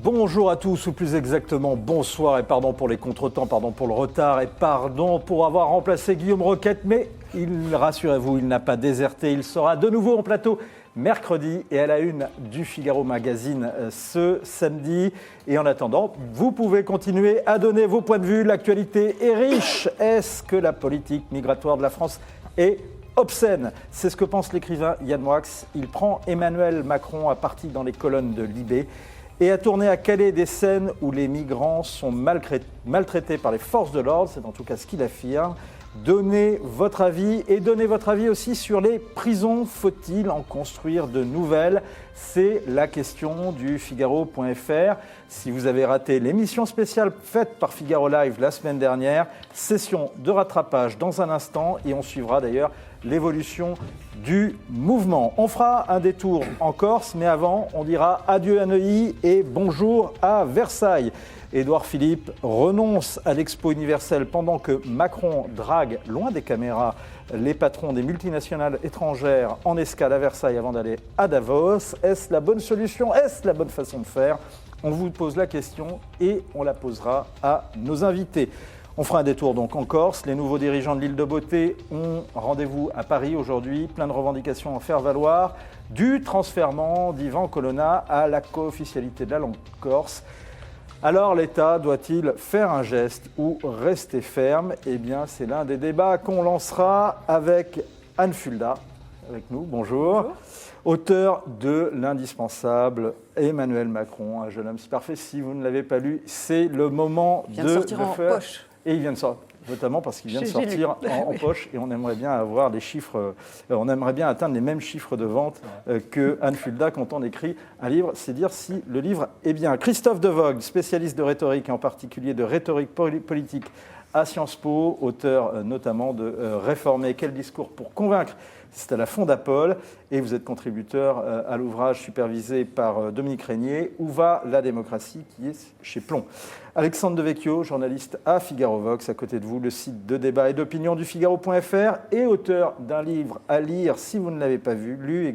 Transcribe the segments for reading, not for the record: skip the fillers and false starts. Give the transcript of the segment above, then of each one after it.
Bonjour à tous, ou plus exactement bonsoir, et pardon pour les contretemps, pardon pour le retard, et pardon pour avoir remplacé Guillaume Roquette, mais rassurez-vous, il n'a pas déserté, il sera de nouveau en plateau mercredi et à la une du Figaro Magazine ce samedi. Et en attendant, vous pouvez continuer à donner vos points de vue, l'actualité est riche. Est-ce que la politique migratoire de la France est obscène? C'est ce que pense l'écrivain Yann Moix. Il prend Emmanuel Macron à partie dans les colonnes de Libé et a tourné à Calais des scènes où les migrants sont maltraités par les forces de l'ordre. C'est en tout cas ce qu'il affirme. Donnez votre avis et donnez votre avis aussi sur les prisons. Faut-il en construire de nouvelles? C'est la question du Figaro.fr. Si vous avez raté l'émission spéciale faite par Figaro Live la semaine dernière, session de rattrapage dans un instant et on suivra d'ailleurs l'évolution du mouvement. On fera un détour en Corse, mais avant, on dira adieu à Neuilly et bonjour à Versailles. Édouard Philippe renonce à l'Expo universelle pendant que Macron drague, loin des caméras, les patrons des multinationales étrangères en escale à Versailles avant d'aller à Davos. Est-ce la bonne solution? Est-ce la bonne façon de faire? On vous pose la question et on la posera à nos invités. On fera un détour donc en Corse. Les nouveaux dirigeants de l'île de Beauté ont rendez-vous à Paris aujourd'hui. Plein de revendications à faire valoir. Du transfèrement d'Yvan Colonna à la co-officialité de la langue corse. Alors l'État doit-il faire un geste ou rester ferme? Eh bien, c'est l'un des débats qu'on lancera avec Anne Fulda, avec nous. Bonjour. Bonjour. Auteur de l'indispensable Emmanuel Macron, un jeune homme si parfait. Si vous ne l'avez pas lu, c'est le moment de sortir en faire. Poche. Et il vient de sortir, notamment parce qu'il vient de sortir en poche, et on aimerait bien avoir des chiffres, on aimerait bien atteindre les mêmes chiffres de vente que Anne Fulda quand on écrit un livre, c'est dire si le livre est bien. Christophe Devoogd, spécialiste de rhétorique, et en particulier de rhétorique politique à Sciences Po, auteur notamment de Réformer, quel discours pour convaincre? C'est à la Fondapol, et vous êtes contributeur à l'ouvrage supervisé par Dominique Régnier, Où va la démocratie, qui est chez Plomb. Alexandre Devecchio, journaliste à Figaro Vox, à côté de vous, le site de débat et d'opinion du Figaro.fr, et auteur d'un livre à lire, si vous ne l'avez pas vu, lu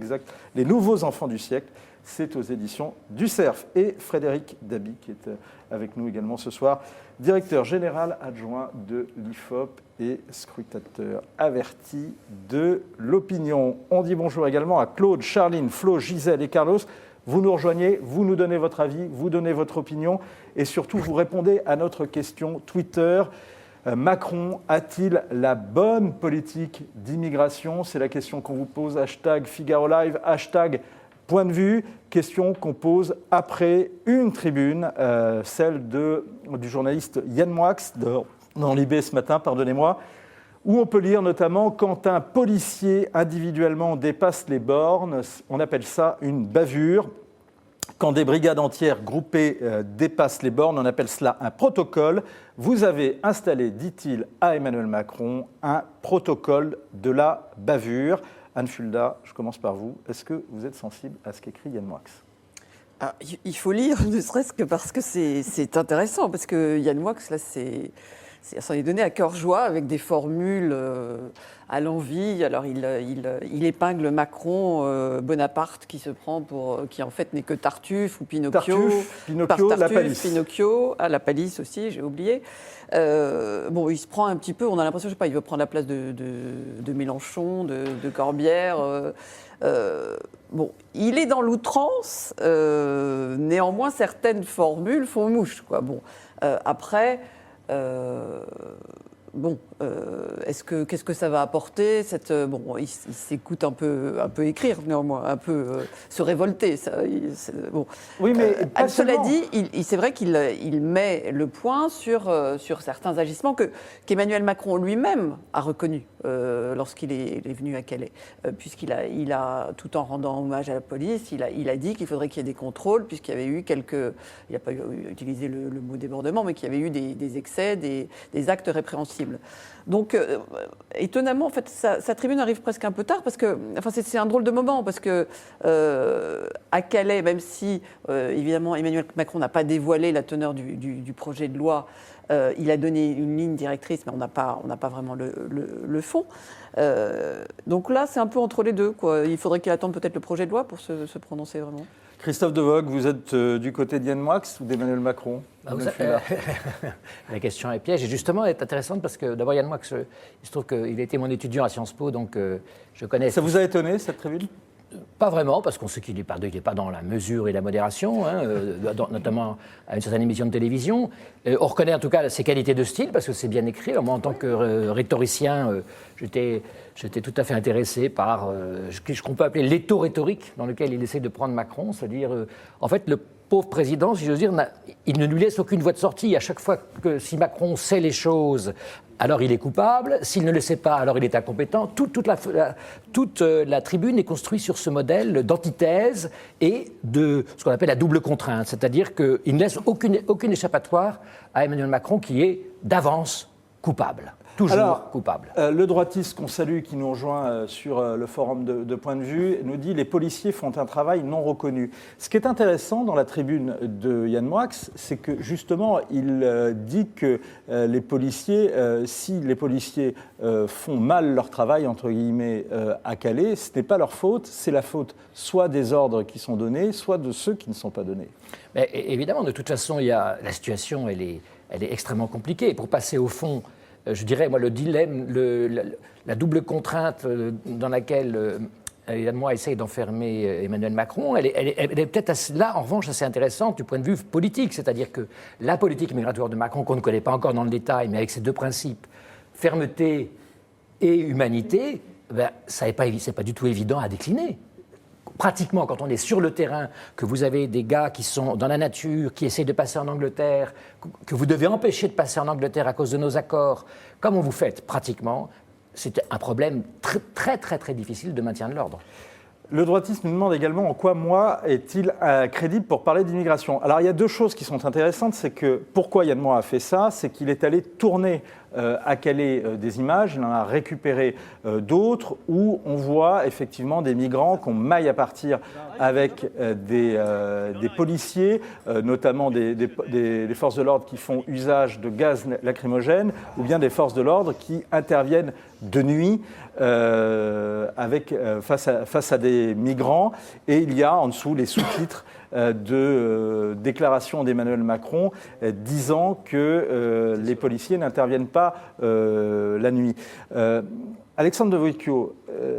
Les nouveaux enfants du siècle. C'est aux éditions du Cerf. Et Frédéric Dabi, qui est avec nous également ce soir, directeur général adjoint de l'IFOP et scrutateur averti de l'opinion. On dit bonjour également à Claude, Charline, Flo, Gisèle et Carlos. Vous nous rejoignez, vous nous donnez votre avis, vous donnez votre opinion et surtout vous répondez à notre question Twitter. Macron a-t-il la bonne politique d'immigration? C'est la question qu'on vous pose. Hashtag Figaro Live, hashtag Point de vue, question qu'on pose après une tribune, celle du journaliste Yann Moix dans Libé ce matin, pardonnez-moi, où on peut lire notamment quand un policier individuellement dépasse les bornes, on appelle ça une bavure. Quand des brigades entières groupées dépassent les bornes, on appelle cela un protocole. Vous avez installé, dit-il à Emmanuel Macron, un protocole de la bavure. Anne Fulda, je commence par vous. Est-ce que vous êtes sensible à ce qu'écrit Yann Moix? Il faut lire, ne serait-ce que parce que c'est intéressant, parce que Yann Moix, là, ça s'en est donné à cœur joie avec des formules à l'envi. Alors, il épingle Macron, Bonaparte, qui se prend qui en fait n'est que Tartuffe ou Pinocchio. Tartuffe, la palisse. Pinocchio, la palisse aussi, j'ai oublié. Il se prend un petit peu, on a l'impression, je sais pas, il veut prendre la place de Mélenchon, de Corbière. Il est dans l'outrance, néanmoins certaines formules font mouche, quoi. Après, qu'est-ce que ça va apporter il s'écoute un peu écrire néanmoins, un peu se révolter. Oui, mais cela dit, c'est vrai qu'il met le point sur certains agissements qu'Emmanuel Macron lui-même a reconnus lorsqu'il est venu à Calais, puisqu'il a, tout en rendant hommage à la police, il a dit qu'il faudrait qu'il y ait des contrôles, puisqu'il y avait eu il n'a pas utilisé le mot débordement, mais qu'il y avait eu des excès, des actes répréhensibles. Donc, étonnamment, en fait, sa tribune arrive presque un peu tard, parce que, c'est un drôle de moment, parce que à Calais, même si, évidemment, Emmanuel Macron n'a pas dévoilé la teneur du projet de loi, il a donné une ligne directrice, mais on n'a pas vraiment le fond. Donc là, c'est un peu entre les deux, quoi. Il faudrait qu'il attende peut-être le projet de loi pour se prononcer vraiment. Christophe De Vogue, vous êtes du côté d'Yann Moix ou d'Emmanuel Macron? La question est piège et justement elle est intéressante parce que d'abord Yann Moix, il se trouve qu'il était mon étudiant à Sciences Po, donc je connais. Ça vous a étonné cette tribune? Pas vraiment, parce qu'on sait qu'il n'est pas dans la mesure et la modération, notamment à une certaine émission de télévision. On reconnaît en tout cas ses qualités de style, parce que c'est bien écrit. Alors moi, en tant que rhétoricien, j'étais tout à fait intéressé par ce qu'on peut appeler l'étau rhétorique, dans lequel il essaie de prendre Macron, c'est-à-dire, en fait, le pauvre président, si j'ose dire, il ne lui laisse aucune voie de sortie. À chaque fois que si Macron sait les choses, alors il est coupable. S'il ne le sait pas, alors il est incompétent. Toute la tribune est construite sur ce modèle d'antithèse et de ce qu'on appelle la double contrainte. C'est-à-dire qu'il ne laisse aucune échappatoire à Emmanuel Macron qui est d'avance coupable. Toujours coupable. Le droitiste qu'on salue, qui nous rejoint sur le forum de Point de Vue, nous dit « Les policiers font un travail non reconnu ». Ce qui est intéressant dans la tribune de Yann Moix, c'est que justement, il dit que les policiers, si les policiers font mal leur travail, entre guillemets, à Calais, ce n'est pas leur faute, c'est la faute soit des ordres qui sont donnés, soit de ceux qui ne sont pas donnés. Mais évidemment, de toute façon, la situation, elle est extrêmement compliquée. Et pour passer au fond, je dirais, moi, le dilemme, la double contrainte dans laquelle Yann Moix essaye d'enfermer Emmanuel Macron, elle est peut-être là, en revanche, assez intéressante du point de vue politique. C'est-à-dire que la politique migratoire de Macron, qu'on ne connaît pas encore dans le détail, mais avec ses deux principes, fermeté et humanité, ça n'est pas du tout évident à décliner. Pratiquement, quand on est sur le terrain, que vous avez des gars qui sont dans la nature, qui essayent de passer en Angleterre, que vous devez empêcher de passer en Angleterre à cause de nos accords, comment vous faites pratiquement? C'est un problème très, très, très difficile de maintien de l'ordre. Le droitisme nous demande également en quoi Moix est-il crédible pour parler d'immigration. Alors il y a deux choses qui sont intéressantes, c'est que pourquoi Yann Moix a fait ça, c'est qu'il est allé tourner à Calais des images, il en a récupéré d'autres où on voit effectivement des migrants qu'on maille à partir avec des policiers, notamment des forces de l'ordre qui font usage de gaz lacrymogène ou bien des forces de l'ordre qui interviennent de nuit face à des migrants. Et il y a en dessous les sous-titres de déclaration d'Emmanuel Macron disant que les policiers n'interviennent pas la nuit. Alexandre Devecchio,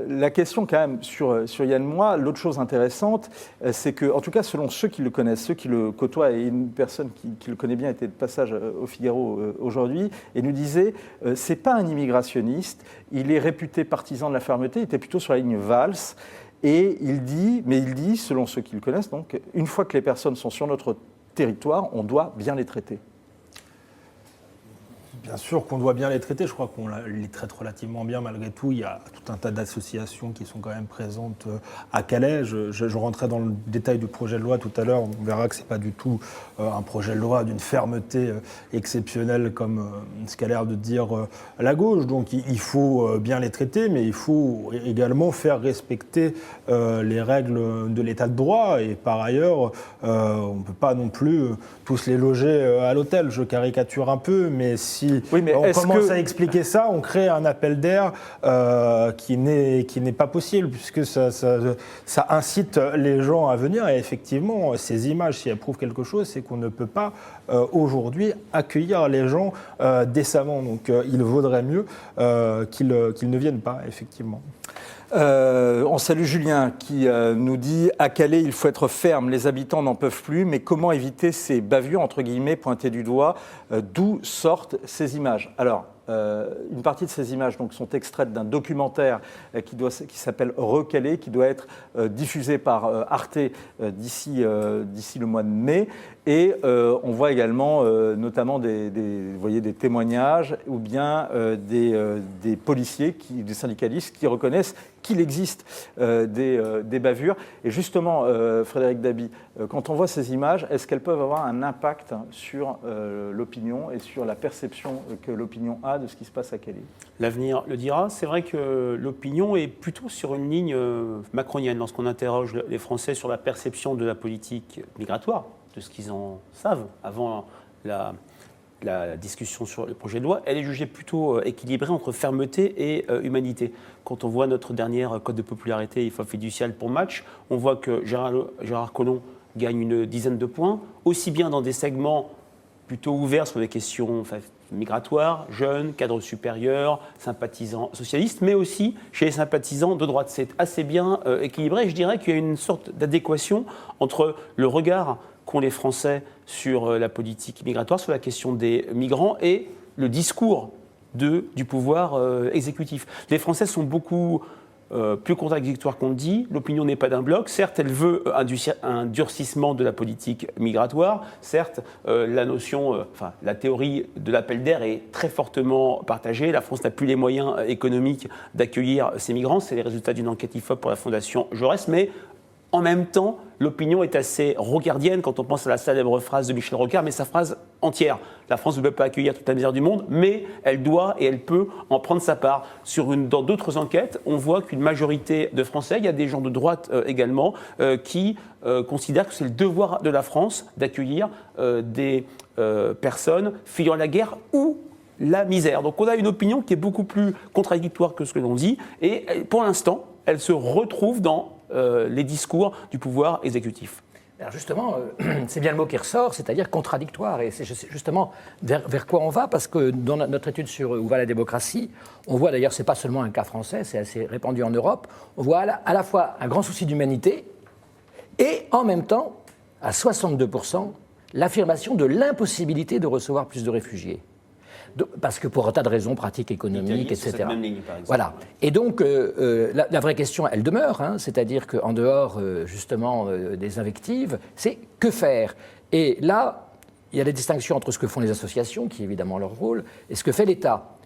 la question quand même sur Yann Moix, l'autre chose intéressante, c'est que, en tout cas selon ceux qui le connaissent, ceux qui le côtoient, et une personne qui le connaît bien était de passage au Figaro aujourd'hui, et nous disait, c'est pas un immigrationniste, il est réputé partisan de la fermeté, il était plutôt sur la ligne Valls. Et il dit, selon ceux qui le connaissent, donc, une fois que les personnes sont sur notre territoire, on doit bien les traiter. Bien sûr qu'on doit bien les traiter, je crois qu'on les traite relativement bien malgré tout. Il y a tout un tas d'associations qui sont quand même présentes à Calais. Je rentrais dans le détail du projet de loi tout à l'heure, on verra que ce n'est pas du tout un projet de loi d'une fermeté exceptionnelle comme ce qu'a l'air de dire la gauche. Donc il faut bien les traiter, mais il faut également faire respecter les règles de l'état de droit. Et par ailleurs, on ne peut pas non plus tous les loger à l'hôtel. Je caricature un peu, mais si on commence à expliquer ça, on crée un appel d'air qui n'est pas possible, puisque ça incite les gens à venir. Et effectivement, ces images, si elles prouvent quelque chose, c'est qu'on ne peut pas aujourd'hui accueillir les gens décemment. Donc il vaudrait mieux qu'ils ne viennent pas, effectivement. On salue Julien qui nous dit « À Calais, il faut être ferme, les habitants n'en peuvent plus, mais comment éviter ces bavures, entre guillemets, pointées du doigt, d'où sortent ces images ?» Alors, une partie de ces images donc, sont extraites d'un documentaire qui s'appelle « Recalais », qui doit être diffusé par Arte d'ici le mois de mai. Et on voit également notamment des témoignages ou bien des policiers, des syndicalistes qui reconnaissent qu'il existe des bavures. Et justement, Frédéric Dabi, quand on voit ces images, est-ce qu'elles peuvent avoir un impact sur l'opinion et sur la perception que l'opinion a de ce qui se passe à Calais? L'avenir le dira. C'est vrai que l'opinion est plutôt sur une ligne macronienne lorsqu'on interroge les Français sur la perception de la politique migratoire, de ce qu'ils en savent avant la discussion sur le projet de loi, elle est jugée plutôt équilibrée entre fermeté et humanité. Quand on voit notre dernière cote de popularité IFOP fiduciale pour Match, on voit que Gérard Collomb gagne une dizaine de points, aussi bien dans des segments plutôt ouverts sur des questions migratoires, jeunes, cadres supérieurs, sympathisants socialistes, mais aussi chez les sympathisants de droite. C'est assez bien équilibré et je dirais qu'il y a une sorte d'adéquation entre le regard qu'ont les Français sur la politique migratoire, sur la question des migrants et le discours du pouvoir exécutif. Les Français sont beaucoup plus contradictoires qu'on le dit. L'opinion n'est pas d'un bloc. Certes, elle veut un durcissement de la politique migratoire. Certes, la théorie de l'appel d'air est très fortement partagée. La France n'a plus les moyens économiques d'accueillir ces migrants. C'est les résultats d'une enquête IFOP pour la Fondation Jaurès. Mais en même temps, l'opinion est assez rocardienne quand on pense à la célèbre phrase de Michel Rocard, mais sa phrase entière. La France ne peut pas accueillir toute la misère du monde, mais elle doit et elle peut en prendre sa part. Dans d'autres enquêtes, on voit qu'une majorité de Français, il y a des gens de droite également, qui considèrent que c'est le devoir de la France d'accueillir des personnes fuyant la guerre ou la misère. Donc on a une opinion qui est beaucoup plus contradictoire que ce que l'on dit, et pour l'instant, elle se retrouve dans les discours du pouvoir exécutif. Alors justement, c'est bien le mot qui ressort, c'est-à-dire contradictoire. Et c'est justement vers quoi on va, parce que dans notre étude sur où va la démocratie, on voit d'ailleurs, ce n'est pas seulement un cas français, c'est assez répandu en Europe, on voit à la fois un grand souci d'humanité et en même temps, à 62%, l'affirmation de l'impossibilité de recevoir plus de réfugiés. Parce que pour un tas de raisons pratiques, économiques, etc. Cette même ligne, par exemple. Voilà. Et donc, la vraie question, elle demeure, c'est-à-dire qu'en dehors, justement, des invectives, c'est que faire ? Et là, il y a des distinctions entre ce que font les associations, qui est évidemment leur rôle, et ce que fait l'État.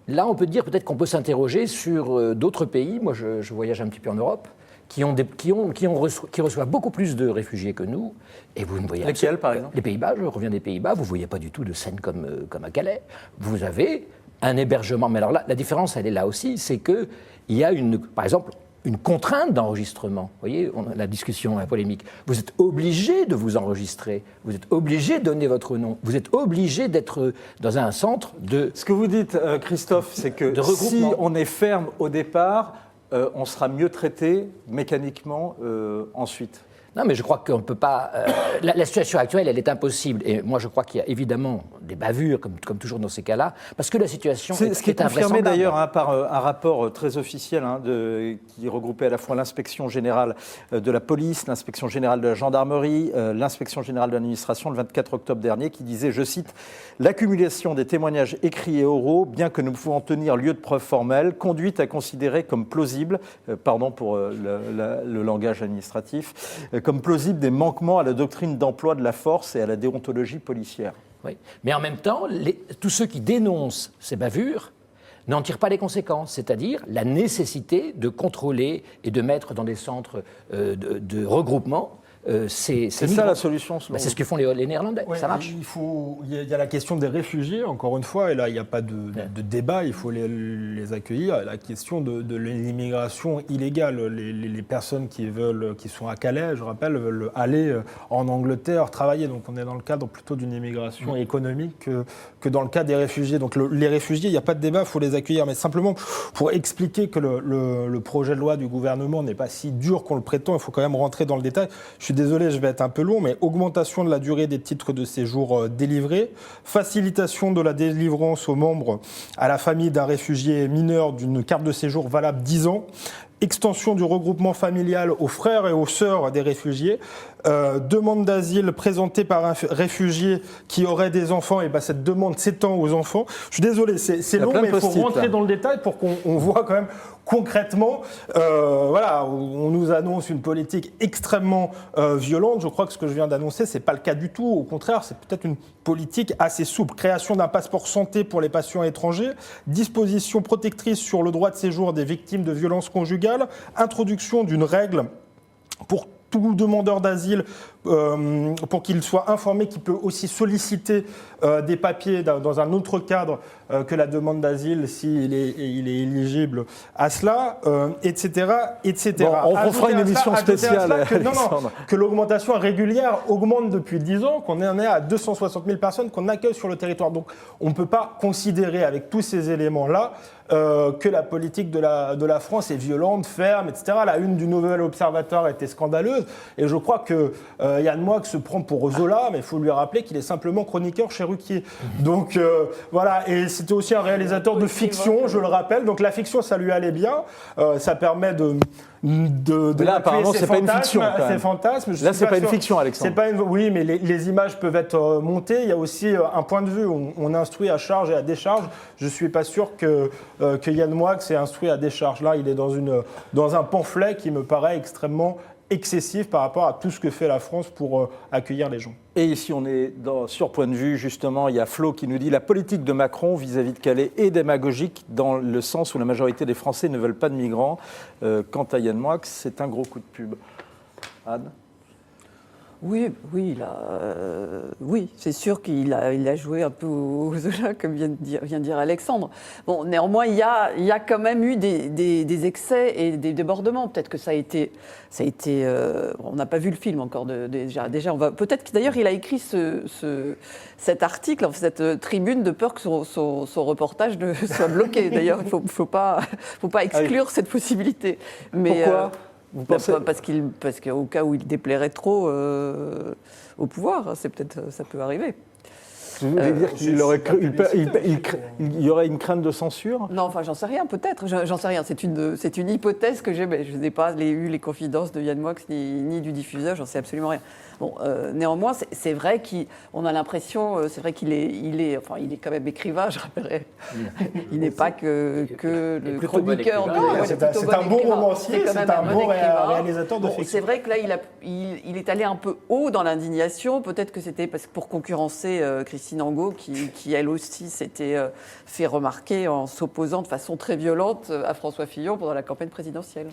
Là, on peut dire peut-être qu'on peut s'interroger sur d'autres pays. Moi, je voyage un petit peu en Europe, qui reçoivent beaucoup plus de réfugiés que nous. Et vous ne voyez lesquels, par exemple ? Les Pays-Bas, je reviens des Pays-Bas, vous ne voyez pas du tout de scènes comme à Calais. Vous avez un hébergement. Mais alors là, la différence, elle est là aussi, c'est qu'il y a, par exemple, une contrainte d'enregistrement. Vous voyez, la discussion, la polémique. Vous êtes obligé de vous enregistrer. Vous êtes obligé de donner votre nom. Vous êtes obligé d'être dans un centre de... Ce que vous dites, Christophe, c'est que si on est ferme au départ, on sera mieux traité mécaniquement ensuite. Non, mais je crois qu'on ne peut pas... la situation actuelle, elle est impossible. Et moi, je crois qu'il y a évidemment des bavures, comme toujours dans ces cas-là, parce que la situation est ce qui est confirmé d'ailleurs par un rapport très officiel qui regroupait à la fois l'inspection générale de la police, l'inspection générale de la gendarmerie, l'inspection générale de l'administration, le 24 octobre dernier, qui disait, je cite, « L'accumulation des témoignages écrits et oraux, bien que nous pouvons tenir lieu de preuve formelle, conduit à considérer comme plausible, pardon pour le langage administratif, comme plausible des manquements à la doctrine d'emploi de la force et à la déontologie policière. » Oui. Mais en même temps, tous ceux qui dénoncent ces bavures n'en tirent pas les conséquences, c'est-à-dire la nécessité de contrôler et de mettre dans des centres de regroupement c'est ça la solution c'est ce que font les Néerlandais, ouais, ça marche. Il y a la question des réfugiés, encore une fois, et là il n'y a pas de débat, il faut les accueillir. La question de l'immigration illégale, les personnes qui sont à Calais, je rappelle, veulent aller en Angleterre travailler, donc on est dans le cadre plutôt d'une immigration économique que dans le cas des réfugiés. Donc les réfugiés, il n'y a pas de débat, il faut les accueillir, mais simplement pour expliquer que le projet de loi du gouvernement n'est pas si dur qu'on le prétend, il faut quand même rentrer dans le détail. Je suis désolé, je vais être un peu long, mais augmentation de la durée des titres de séjour délivrés, facilitation de la délivrance aux membres à la famille d'un réfugié mineur d'une carte de séjour valable 10 ans, extension du regroupement familial aux frères et aux sœurs des réfugiés, demande d'asile présentée par un réfugié qui aurait des enfants, et cette demande s'étend aux enfants. Je suis désolé, c'est long, mais il faut rentrer dans le détail pour qu'on voit quand même concrètement, on nous annonce une politique extrêmement violente. Je crois que ce que je viens d'annoncer, c'est pas le cas du tout. Au contraire, c'est peut-être une politique assez souple. Création d'un passeport santé pour les patients étrangers, disposition protectrice sur le droit de séjour des victimes de violences conjugales, introduction d'une règle pour tout demandeur d'asile, pour qu'il soit informé qu'il peut aussi solliciter des papiers dans un autre cadre que la demande d'asile s'il est éligible à cela, etc. etc. Bon, on fera une émission spéciale, Alexandre. Que l'augmentation régulière augmente depuis 10 ans, qu'on en est à 260 000 personnes qu'on accueille sur le territoire. Donc on ne peut pas considérer avec tous ces éléments-là que la politique de la France est violente, ferme, etc. La une du Nouvel Observateur était scandaleuse. Et je crois que Yann Moix se prend pour Zola, mais il faut lui rappeler qu'il est simplement chroniqueur chez Ruquier. Donc voilà, et c'était aussi un réalisateur de fiction, je le rappelle. Donc la fiction, ça lui allait bien. Ça permet de là, apparemment, c'est pas une fiction. Ces fantasmes. Là, c'est pas une fiction, Alexandre. Oui, mais les images peuvent être montées. Il y a aussi un point de vue. On instruit à charge et à décharge. Je suis pas sûr que Yann Moix est instruit à décharge. Là, il est dans un pamphlet qui me paraît extrêmement excessif par rapport à tout ce que fait la France pour accueillir les gens. Et ici, on est sur point de vue, justement, il y a Flo qui nous dit « La politique de Macron vis-à-vis de Calais est démagogique dans le sens où la majorité des Français ne veulent pas de migrants. Quant à Yann Moix, c'est un gros coup de pub. » Anne ? Oui, c'est sûr qu'il a joué un peu au Zola, comme vient de dire Alexandre. Bon, néanmoins, il y a quand même eu des excès et des débordements. Peut-être que ça a été. On n'a pas vu le film encore déjà. Peut-être que d'ailleurs il a écrit cet article, cette tribune, de peur que son reportage ne soit bloqué. D'ailleurs, il faut pas exclure cette possibilité. Mais, pourquoi vous pensez... Parce qu'au cas où il déplairait trop au pouvoir, ça peut arriver. Vous voulez dire qu'il y aurait une crainte de censure ? Non, enfin, j'en sais rien, peut-être. J'en sais rien. C'est une hypothèse que j'émets. Je n'ai pas eu les confidences de Yann Moix ni du diffuseur. J'en sais absolument rien. Bon, néanmoins, c'est vrai qu'on a l'impression, c'est vrai qu'il est quand même écrivain. Je rappellerai. Il n'est pas que le chroniqueur. C'est un bon romancier, c'est un bon réalisateur de fiction. C'est vrai que là, il est allé un peu haut dans l'indignation. Peut-être que c'était pour concurrencer Christine Angot, qui elle aussi s'était fait remarquer en s'opposant de façon très violente à François Fillon pendant la campagne présidentielle.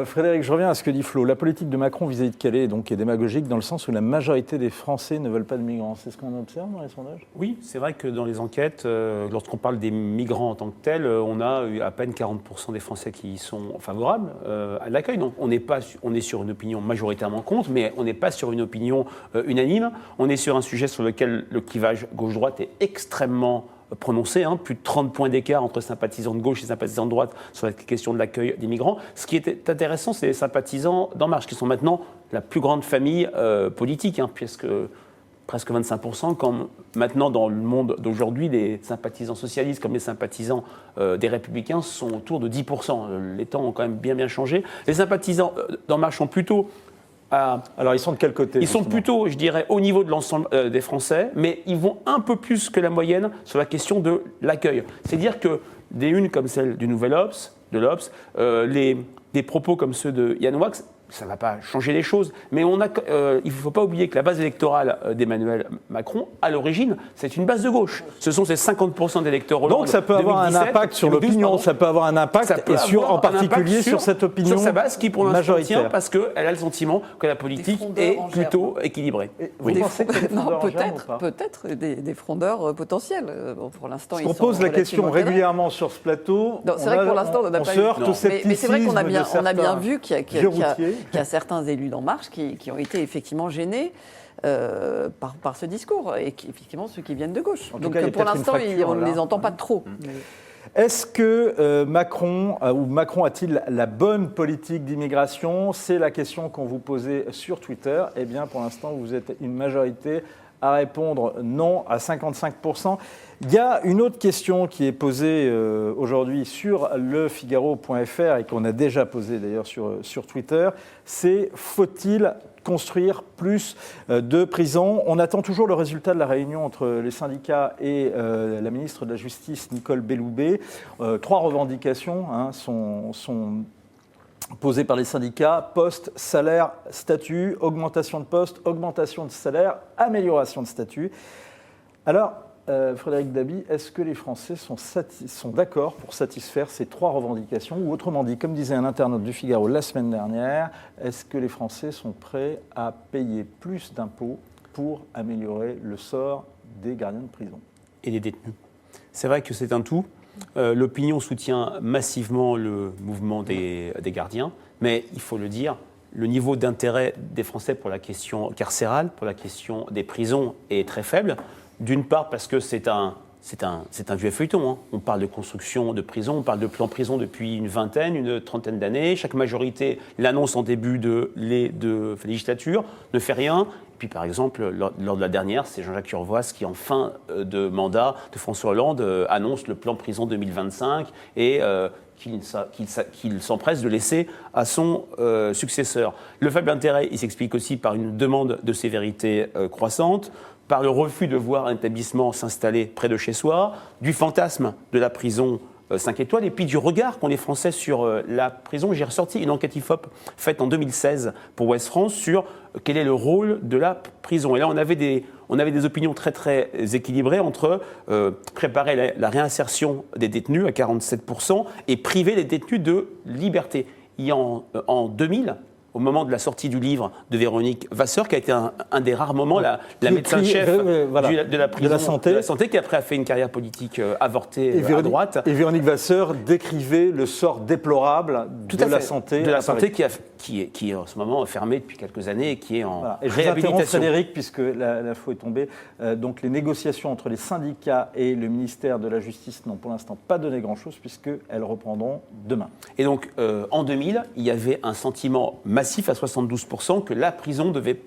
Frédéric, je reviens à ce que dit Flo. La politique de Macron vis-à-vis de Calais est démagogique dans le sens où la majorité des Français ne veulent pas de migrants. C'est ce qu'on observe dans les sondages ? Oui, c'est vrai que dans les enquêtes, lorsqu'on parle des migrants en tant que tels, on a eu à peine 40% des Français qui sont favorables à l'accueil. Donc on est sur une opinion majoritairement contre, mais on n'est pas sur une opinion unanime. On est sur un sujet sur lequel le clivage gauche-droite est extrêmement prononcé, plus de 30 points d'écart entre sympathisants de gauche et sympathisants de droite sur la question de l'accueil des migrants. Ce qui est intéressant, c'est les sympathisants d'En Marche, qui sont maintenant la plus grande famille politique, puisque presque 25%, quand maintenant dans le monde d'aujourd'hui, les sympathisants socialistes comme les sympathisants des Républicains sont autour de 10%. Les temps ont quand même bien changé. Les sympathisants d'En Marche sont plutôt... Alors, ils sont de quel côté ? Ils sont plutôt, je dirais, au niveau de l'ensemble des Français, mais ils vont un peu plus que la moyenne sur la question de l'accueil. C'est-à-dire que des unes comme celle du Nouvel Obs, des propos comme ceux de Yann Moix, ça ne va pas changer les choses. Mais il ne faut pas oublier que la base électorale d'Emmanuel Macron, à l'origine, c'est une base de gauche. Ce sont ces 50% d'électeurs Hollande. Donc ça peut avoir un impact sur l'opinion, ça peut avoir un impact, en particulier sur cette opinion sur sa base qui pour l'instant majoritaire. Tient parce qu'elle a le sentiment que la politique est plutôt équilibrée. Vous pensez que peut-être des frondeurs potentiels. Pour l'instant, on pose la question régulièrement sur ce plateau. C'est vrai que pour l'instant, on n'a pas eu. Mais c'est vrai qu'on a bien vu qu'il y a certains élus d'En Marche qui ont été effectivement gênés par ce discours, et effectivement ceux qui viennent de gauche. Donc pour l'instant, on ne les entend pas trop. Est-ce que Macron a-t-il la bonne politique d'immigration ? C'est la question qu'on vous posait sur Twitter. Eh bien, pour l'instant, vous êtes une majorité à répondre non à 55%. Il y a une autre question qui est posée aujourd'hui sur lefigaro.fr et qu'on a déjà posée d'ailleurs sur Twitter, c'est faut-il construire plus de prisons ? On attend toujours le résultat de la réunion entre les syndicats et la ministre de la Justice, Nicole Belloubet. 3 revendications sont posées par les syndicats: poste, salaire, statut, augmentation de poste, augmentation de salaire, amélioration de statut. Alors, Frédéric Dabi, est-ce que les Français sont d'accord pour satisfaire ces 3 revendications? Ou autrement dit, comme disait un internaute du Figaro la semaine dernière, est-ce que les Français sont prêts à payer plus d'impôts pour améliorer le sort des gardiens de prison et des détenus? C'est vrai que c'est un tout. L'opinion soutient massivement le mouvement des gardiens, mais il faut le dire, le niveau d'intérêt des Français pour la question carcérale, pour la question des prisons est très faible. D'une part parce que c'est un vieux feuilleton. On parle de construction de prison, on parle de plan prison depuis une trentaine d'années. Chaque majorité l'annonce en début de législature, ne fait rien. Puis par exemple, lors de la dernière, c'est Jean-Jacques Urvoas qui, en fin de mandat de François Hollande, annonce le plan prison 2025 et qu'il s'empresse de laisser à son successeur. Le faible intérêt, il s'explique aussi par une demande de sévérité croissante, par le refus de voir un établissement s'installer près de chez soi, du fantasme de la prison 5 étoiles, et puis du regard qu'ont les Français sur la prison. J'ai ressorti une enquête IFOP faite en 2016 pour Ouest France sur quel est le rôle de la prison. Et là, on avait des opinions très très équilibrées entre préparer la réinsertion des détenus à 47% et priver les détenus de liberté. Il y a en 2000, au moment de la sortie du livre de Véronique Vasseur, qui a été un des rares moments, la médecin-chef de la prison, de la santé, qui après a fait une carrière politique avortée à droite. Et Véronique Vasseur décrivait le sort déplorable de la santé. De la santé qui est en ce moment fermée depuis quelques années et qui est en réhabilitation. Je vous interromps, Frédéric, puisque la faux est tombée. Donc les négociations entre les syndicats et le ministère de la Justice n'ont pour l'instant pas donné grand-chose, puisqu'elles reprendront demain. Et donc, en 2000, il y avait un sentiment massif à 72% que la prison devait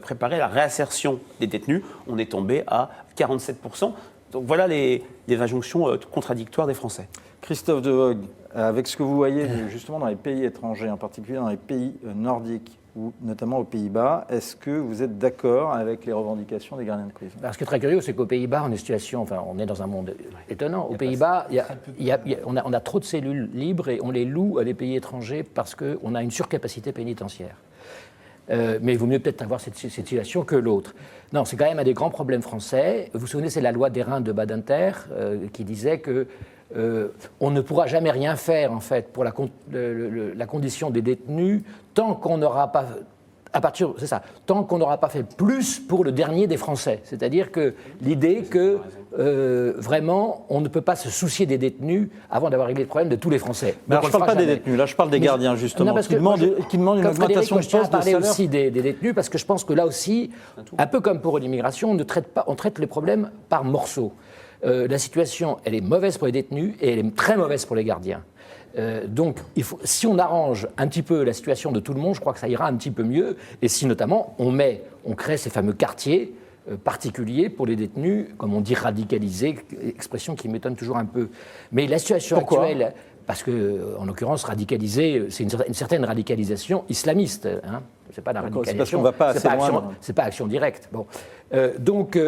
préparer la réinsertion des détenus. On est tombé à 47%. Donc voilà les injonctions contradictoires des Français. Christophe Devoogd, avec ce que vous voyez justement dans les pays étrangers, en particulier dans les pays nordiques, ou notamment aux Pays-Bas, est-ce que vous êtes d'accord avec les revendications des gardiens de prison? Ce qui est très curieux, c'est qu'aux Pays-Bas, on est dans un monde étonnant. Aux Pays-Bas, on a trop de cellules libres et on les loue à des pays étrangers parce qu'on a une surcapacité pénitentiaire. Mais il vaut mieux peut-être avoir cette situation que l'autre. Non, c'est quand même un des grands problèmes français. Vous vous souvenez, c'est la loi d'Hérin de Badinter qui disait que on ne pourra jamais rien faire en fait pour la condition des détenus tant qu'on n'aura pas tant qu'on n'aura pas fait plus pour le dernier des Français. C'est-à-dire que l'idée que vraiment on ne peut pas se soucier des détenus avant d'avoir réglé le problème de tous les Français. Mais alors, je ne parle pas des détenus, là je parle des gardiens justement, qui demandent une augmentation de poste. Je tiens à parler aussi des détenus parce que je pense que là aussi, un peu comme pour l'immigration, on traite les problèmes par morceaux. La situation, elle est mauvaise pour les détenus et elle est très mauvaise pour les gardiens. Donc, si on arrange un petit peu la situation de tout le monde, je crois que ça ira un petit peu mieux. Et si notamment on crée ces fameux quartiers particuliers pour les détenus, comme on dit radicalisés, expression qui m'étonne toujours un peu. Mais la situation actuelle, parce que en l'occurrence radicalisé, c'est une certaine radicalisation islamiste. Hein. C'est pas la radicalisation. C'est parce qu'on ne va pas assez loin. C'est pas Action Directe. Bon. Donc,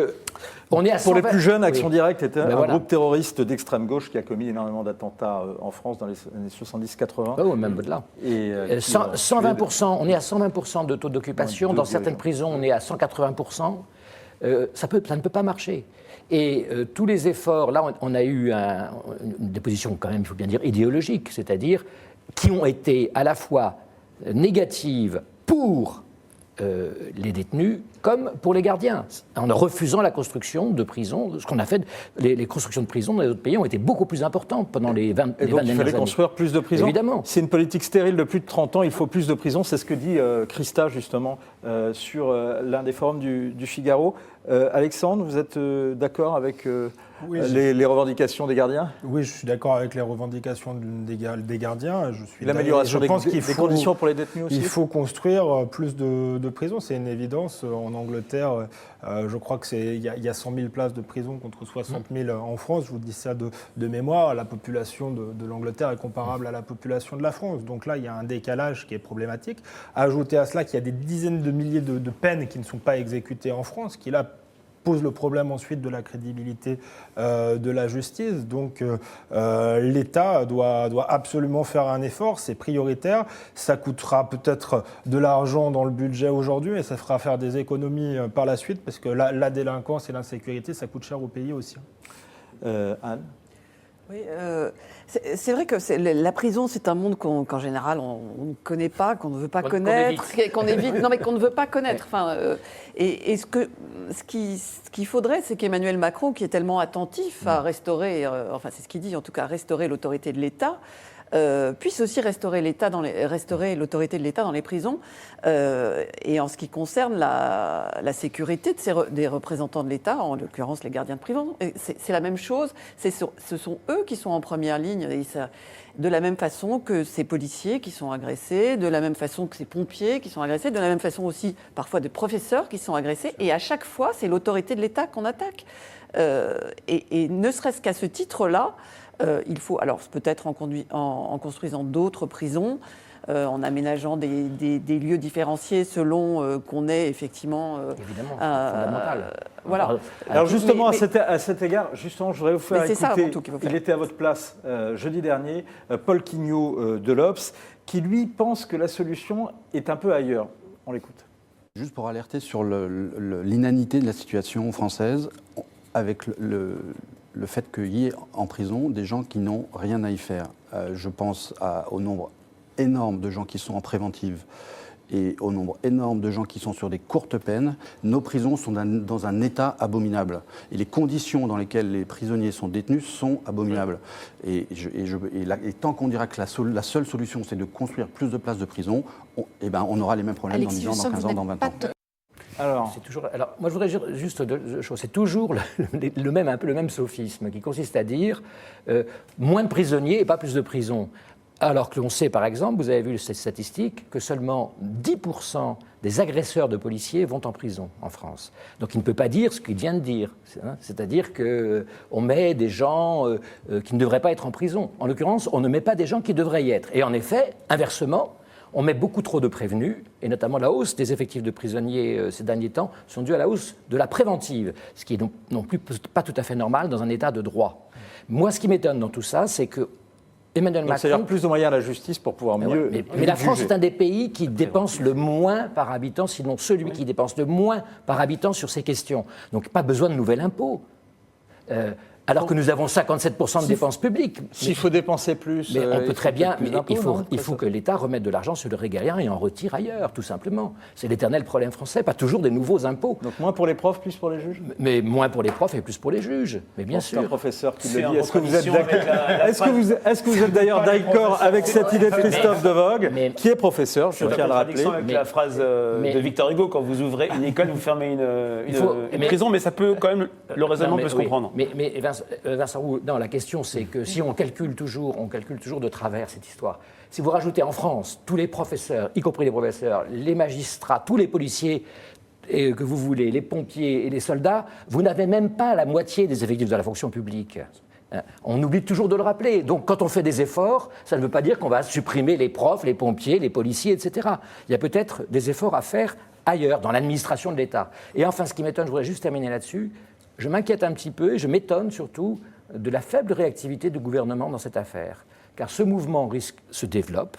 on est à 120... Pour les plus jeunes, Action Directe était un groupe terroriste d'extrême gauche qui a commis énormément d'attentats en France dans les années 70-80. Oh, même au-delà. 120%, on est à 120% de taux d'occupation. Dans certaines prisons, on est à 180%. Ça ne peut pas marcher. Et tous les efforts, là, on a eu des positions quand même, il faut bien dire, idéologiques, c'est-à-dire qui ont été à la fois négatives pour les détenus comme pour les gardiens, en refusant la construction de prisons. Ce qu'on a fait, les constructions de prisons dans les autres pays ont été beaucoup plus importantes pendant les 20 dernières années. Et donc il fallait construire plus de prisons. Évidemment. C'est une politique stérile de plus de 30 ans, il faut plus de prisons. C'est ce que dit Christa justement sur l'un des forums du Figaro. Alexandre, vous êtes d'accord avec les revendications des gardiens? Oui, je suis d'accord avec les revendications des gardiens. L'amélioration des conditions pour les détenus aussi. Il faut construire plus de prisons, c'est une évidence. En Angleterre, je crois qu'il y a 100 000 places de prison contre 60 000 en France. Je vous dis ça de mémoire. La population de l'Angleterre est comparable à la population de la France. Donc là, il y a un décalage qui est problématique. Ajoutez à cela qu'il y a des dizaines de milliers de peines qui ne sont pas exécutées en France, qui là pose le problème ensuite de la crédibilité de la justice. Donc l'État doit absolument faire un effort, c'est prioritaire. Ça coûtera peut-être de l'argent dans le budget aujourd'hui et ça fera faire des économies par la suite parce que la délinquance et l'insécurité, ça coûte cher au pays aussi. Anne? Oui, c'est vrai que la prison, c'est un monde qu'en général, on ne connaît pas, qu'on ne veut pas connaître, qu'on évite. Non, mais qu'on ne veut pas connaître. Enfin, et ce qu'il faudrait, c'est qu'Emmanuel Macron, qui est tellement attentif à restaurer, enfin, c'est ce qu'il dit en tout cas, à restaurer l'autorité de l'État, puisse aussi restaurer l'autorité de l'État dans les prisons. Et en ce qui concerne la sécurité des représentants de l'État, en l'occurrence les gardiens de prison, c'est la même chose. Ce sont eux qui sont en première ligne. Et de la même façon que ces policiers qui sont agressés, de la même façon que ces pompiers qui sont agressés, de la même façon aussi parfois des professeurs qui sont agressés. Et à chaque fois, c'est l'autorité de l'État qu'on attaque. Et ne serait-ce qu'à ce titre-là, il faut, alors peut-être en construisant d'autres prisons, en aménageant des lieux différenciés selon qu'on ait effectivement... Évidemment, fondamental. Voilà. Alors justement, à cet égard, justement, je voudrais vous faire écouter, ça, avant tout, qu'il faut faire. Il était à votre place jeudi dernier, Paul Quignot de l'Obs, qui lui pense que la solution est un peu ailleurs. On l'écoute. Juste pour alerter sur l'inanité de la situation française, avec le fait qu'il y ait en prison des gens qui n'ont rien à y faire. Je pense au nombre énorme de gens qui sont en préventive et au nombre énorme de gens qui sont sur des courtes peines. Nos prisons sont dans un état abominable. Et les conditions dans lesquelles les prisonniers sont détenus sont abominables. Et tant qu'on dira que la seule solution, c'est de construire plus de places de prison, on aura les mêmes problèmes dans 10 ans, dans 15 ans, dans 20 ans. Alors, moi je voudrais juste deux choses. C'est toujours un peu le même sophisme qui consiste à dire moins de prisonniers et pas plus de prisons. Alors que l'on sait, par exemple, vous avez vu cette statistique, que seulement 10% des agresseurs de policiers vont en prison en France. Donc il ne peut pas dire ce qu'il vient de dire. C'est-à-dire qu'on met des gens qui ne devraient pas être en prison. En l'occurrence, on ne met pas des gens qui devraient y être. Et en effet, inversement, on met beaucoup trop de prévenus, et notamment la hausse des effectifs de prisonniers ces derniers temps sont dus à la hausse de la préventive, ce qui est non plus pas tout à fait normal dans un état de droit. Moi, ce qui m'étonne dans tout ça, c'est que Emmanuel Macron... C'est-à-dire plus de moyens à la justice pour pouvoir mieux... Mais la France est un des pays qui dépense le moins par habitant, sinon celui qui dépense le moins par habitant sur ces questions. Donc pas besoin de nouvel impôt. Alors que nous avons 57% de dépenses publiques. S'il faut dépenser plus... Mais on peut très bien... Mais il faut que l'État remette de l'argent sur le régalien et en retire ailleurs, tout simplement. C'est l'éternel problème français, pas toujours des nouveaux impôts. Donc moins pour les profs, plus pour les juges? Mais moins pour les profs et plus pour les juges, mais bien sûr. C'est un professeur qui le dit. Est-ce que vous êtes d'accord est-ce que vous êtes d'ailleurs d'accord avec cette idée de Christophe de Vogue, qui est professeur, je tiens à le rappeler. Avec la phrase de Victor Hugo, quand vous ouvrez une école, vous fermez une prison, mais ça peut quand même, le raisonnement peut se comprendre. Mais Vincent Roux, non, la question c'est que si on calcule toujours de travers cette histoire. Si vous rajoutez en France tous les professeurs, y compris les professeurs, les magistrats, tous les policiers que vous voulez, les pompiers et les soldats, vous n'avez même pas la moitié des effectifs de la fonction publique. On oublie toujours de le rappeler. Donc quand on fait des efforts, ça ne veut pas dire qu'on va supprimer les profs, les pompiers, les policiers, etc. Il y a peut-être des efforts à faire ailleurs, dans l'administration de l'État. Et enfin, ce qui m'étonne, je voudrais juste terminer là-dessus, je m'inquiète un petit peu et je m'étonne surtout de la faible réactivité du gouvernement dans cette affaire. Car ce mouvement se développe,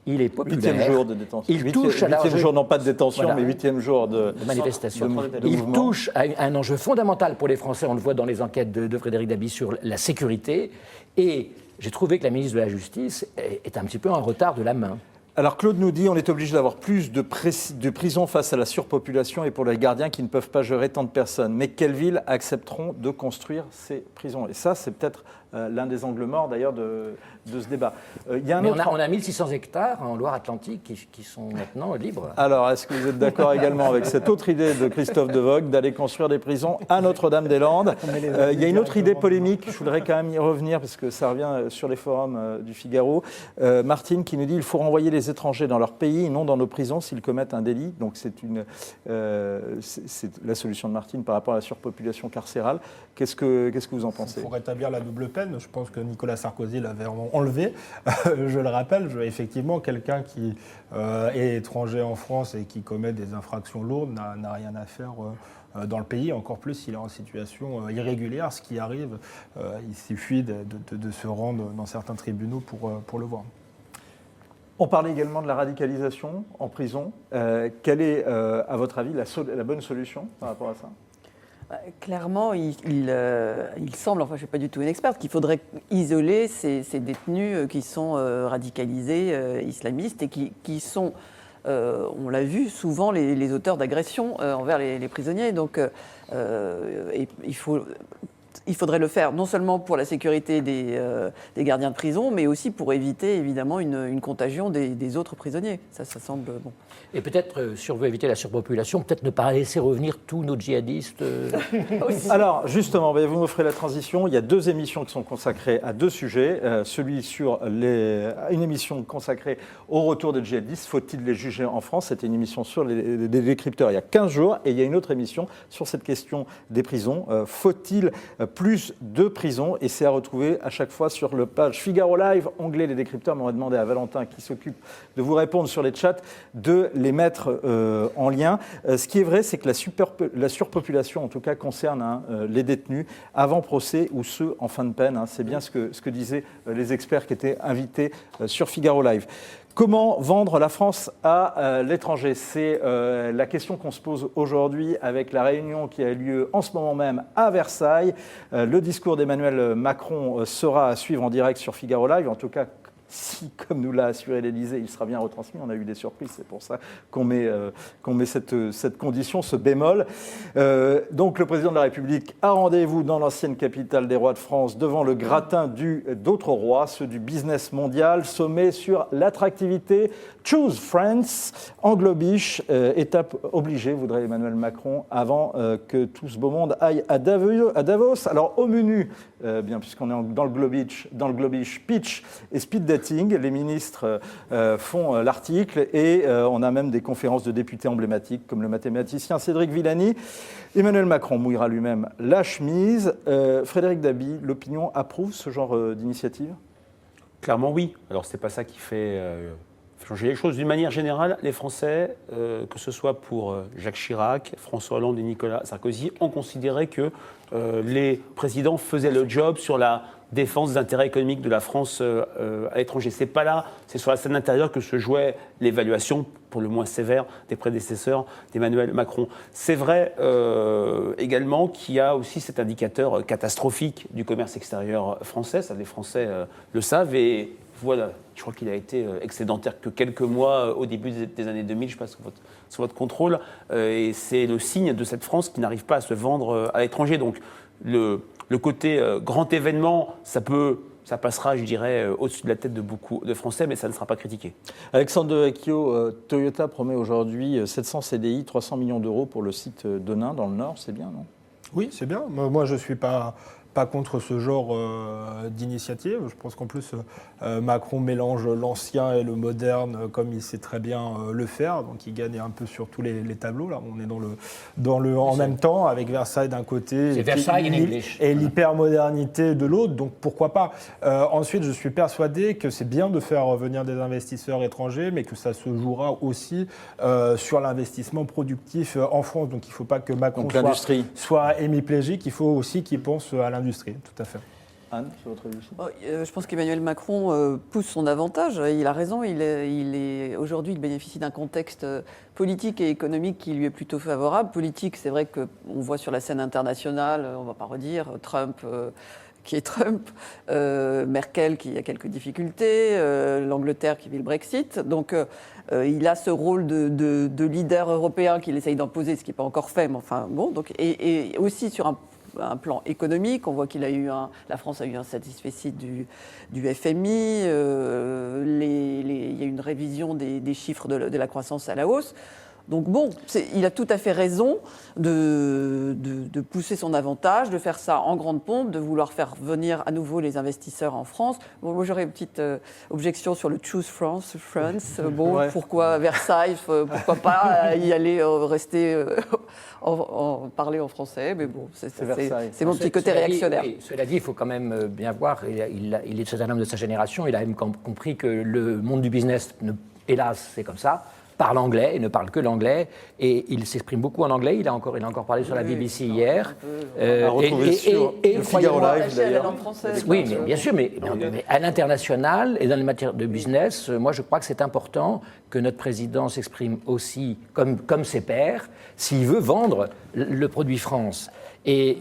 il est populaire. 8e jour de détention. Il touche à 8e jour, non pas de détention, mais 8e jour de manifestation. Il touche à un enjeu fondamental pour les Français, on le voit dans les enquêtes de Frédéric Dabi sur la sécurité. Et j'ai trouvé que la ministre de la Justice est un petit peu en retard de la main. Alors Claude nous dit on est obligé d'avoir plus de prisons face à la surpopulation et pour les gardiens qui ne peuvent pas gérer tant de personnes. Mais quelles villes accepteront de construire ces prisons? Et ça, c'est peut-être l'un des angles morts d'ailleurs de ce débat. On a 1600 hectares en Loire-Atlantique qui sont maintenant libres. Alors, est-ce que vous êtes d'accord également avec cette autre idée de Christophe de Vogue d'aller construire des prisons à Notre-Dame-des-Landes? Il y a une autre idée polémique, je voudrais quand même y revenir parce que ça revient sur les forums du Figaro. Martine qui nous dit qu'il faut renvoyer les étrangers dans leur pays et non dans nos prisons s'ils commettent un délit. Donc c'est la solution de Martine par rapport à la surpopulation carcérale. Qu'est-ce que vous en pensez? Il faut rétablir la double peine. Je pense que Nicolas Sarkozy l'avait enlevé. Je le rappelle, effectivement, quelqu'un qui est étranger en France et qui commet des infractions lourdes n'a rien à faire dans le pays, encore plus s'il est en situation irrégulière, ce qui arrive. Il suffit de se rendre dans certains tribunaux pour le voir. On parlait également de la radicalisation en prison. Quelle est, à votre avis, la bonne solution par rapport à ça ? Clairement, il semble, enfin je ne suis pas du tout une experte, qu'il faudrait isoler ces détenus qui sont radicalisés islamistes et qui sont, on l'a vu, souvent les auteurs d'agressions envers les prisonniers. Donc il faudrait le faire non seulement pour la sécurité des gardiens de prison, mais aussi pour éviter évidemment une contagion des autres prisonniers. Ça semble bon. Et peut-être, si on veut éviter la surpopulation, peut-être ne pas laisser revenir tous nos djihadistes. Alors, justement, vous m'offrez la transition. Il y a 2 émissions qui sont consacrées à 2 sujets. Celui sur une émission consacrée au retour des djihadistes. Faut-il les juger en France ? C'était une émission sur les décrypteurs il y a 15 jours. Et il y a une autre émission sur cette question des prisons. Faut-il plus de prisons? Et c'est à retrouver à chaque fois sur le page Figaro Live, onglet les décrypteurs. Mais on va demander à Valentin, qui s'occupe de vous répondre sur les chats, de les mettre en lien. Ce qui est vrai, c'est que la surpopulation, en tout cas, concerne les détenus avant procès ou ceux en fin de peine. C'est bien ce que disaient les experts qui étaient invités sur Figaro Live. Comment vendre la France à l'étranger ? C'est la question qu'on se pose aujourd'hui avec la réunion qui a lieu en ce moment même à Versailles. Le discours d'Emmanuel Macron sera à suivre en direct sur Figaro Live. En tout cas, si, comme nous l'a assuré l'Élysée, il sera bien retransmis. On a eu des surprises, c'est pour ça qu'on met cette condition, ce bémol. Donc le président de la République a rendez-vous dans l'ancienne capitale des rois de France, devant le gratin d'autres rois, ceux du business mondial, sommet sur l'attractivité. Choose France, Anglo-Biche, étape obligée, voudrait Emmanuel Macron, avant que tout ce beau monde aille à Davos. Alors au menu, bien puisqu'on est dans le Globish, pitch et speed dating, les ministres font l'article et on a même des conférences de députés emblématiques comme le mathématicien Cédric Villani. Emmanuel Macron mouillera lui-même la chemise. Frédéric Dabi, l'opinion approuve ce genre d'initiative ? Clairement oui. Alors c'est pas ça qui fait changer les choses. D'une manière générale, les Français, que ce soit pour Jacques Chirac, François Hollande et Nicolas Sarkozy, ont considéré que les présidents faisaient le job sur la défense des intérêts économiques de la France à l'étranger. C'est pas là, c'est sur la scène intérieure que se jouait l'évaluation, pour le moins sévère, des prédécesseurs d'Emmanuel Macron. C'est vrai également qu'il y a aussi cet indicateur catastrophique du commerce extérieur français. Ça, les Français le savent et voilà, je crois qu'il a été excédentaire que quelques mois au début des années 2000, je passe sous votre contrôle, et c'est le signe de cette France qui n'arrive pas à se vendre à l'étranger. Donc le côté grand événement, ça passera, je dirais, au-dessus de la tête de beaucoup de Français, mais ça ne sera pas critiqué. Alexandre Devecchio, Toyota promet aujourd'hui 700 CDI, 300 millions d'euros pour le site de Nain, dans le Nord, c'est bien, non ? Oui, c'est bien. Moi, je ne suis pas contre ce genre d'initiative. Je pense qu'en plus, Macron mélange l'ancien et le moderne comme il sait très bien le faire. Donc il gagne un peu sur tous les tableaux. Là, on est en même temps avec Versailles d'un côté et l'hypermodernité de l'autre. Donc pourquoi pas. Ensuite, je suis persuadé que c'est bien de faire venir des investisseurs étrangers, mais que ça se jouera aussi sur l'investissement productif en France. Donc il ne faut pas que Macron soit hémiplégique. Il faut aussi qu'il pense à l'industrie. Tout à fait. Anne, sur votre avis ? Je pense qu'Emmanuel Macron pousse son avantage. Il a raison. Aujourd'hui, il bénéficie d'un contexte politique et économique qui lui est plutôt favorable. Politique, c'est vrai qu'on voit sur la scène internationale, on ne va pas redire, Trump qui est Trump, Merkel qui a quelques difficultés, l'Angleterre qui vit le Brexit. Donc il a ce rôle de leader européen qu'il essaye d'imposer, ce qui n'est pas encore fait, mais enfin bon. Donc, et aussi sur un plan économique, on voit qu'il a eu la France a eu un satisfecit du FMI, il y a une révision des chiffres de la croissance à la hausse. Donc bon, il a tout à fait raison de pousser son avantage, de faire ça en grande pompe, de vouloir faire venir à nouveau les investisseurs en France. Bon, moi j'aurais une petite objection sur le Choose France. Bon, ouais. Pourquoi Versailles? Pourquoi pas y aller rester parler en français? Mais bon, c'est mon petit côté réactionnaire. Oui, cela dit, il faut quand même bien voir, il est un homme de sa génération, il a même compris que le monde du business, hélas, c'est comme ça, parle anglais, il ne parle que l'anglais, et il s'exprime beaucoup en anglais, il a encore parlé sur la BBC hier. À retrouver sur le Figaro Live, d'ailleurs. Oui, mais bien sûr, mais à l'international et dans les matières de business, moi je crois que c'est important que notre président s'exprime aussi comme ses pairs, s'il veut vendre le produit France. Et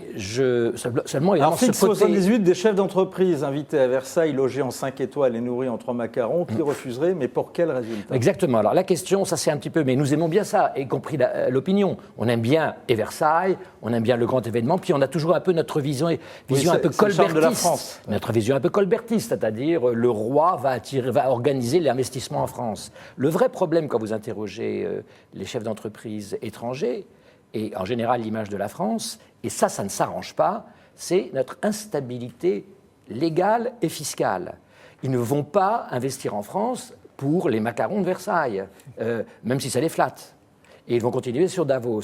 seulement, alors, fixe 78 des chefs d'entreprise invités à Versailles, logés en 5 étoiles et nourris en 3 macarons, qui refuseraient, mais pour quel résultat? Exactement. Alors la question, ça c'est un petit peu, mais nous aimons bien ça, y compris l'opinion. On aime bien Versailles, on aime bien le grand événement, puis on a toujours un peu notre vision un peu colbertiste. Notre vision un peu colbertiste, c'est-à-dire le roi va organiser l'investissement en France. Le vrai problème quand vous interrogez les chefs d'entreprise étrangers, et en général l'image de la France, et ça ne s'arrange pas, c'est notre instabilité légale et fiscale. Ils ne vont pas investir en France pour les macarons de Versailles, même si ça les flatte. Et ils vont continuer sur Davos.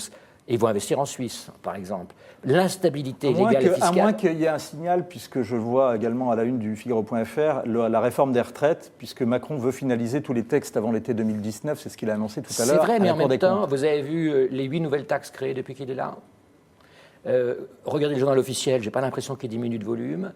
Et ils vont investir en Suisse, par exemple. L'instabilité légale et fiscale... À moins qu'il y ait un signal, puisque je vois également à la une du Figaro.fr, la réforme des retraites, puisque Macron veut finaliser tous les textes avant l'été 2019, c'est ce qu'il a annoncé tout à l'heure. C'est vrai, mais en même temps, vous avez vu les 8 nouvelles taxes créées depuis qu'il est là. Regardez le journal officiel, je n'ai pas l'impression qu'il diminue de volume.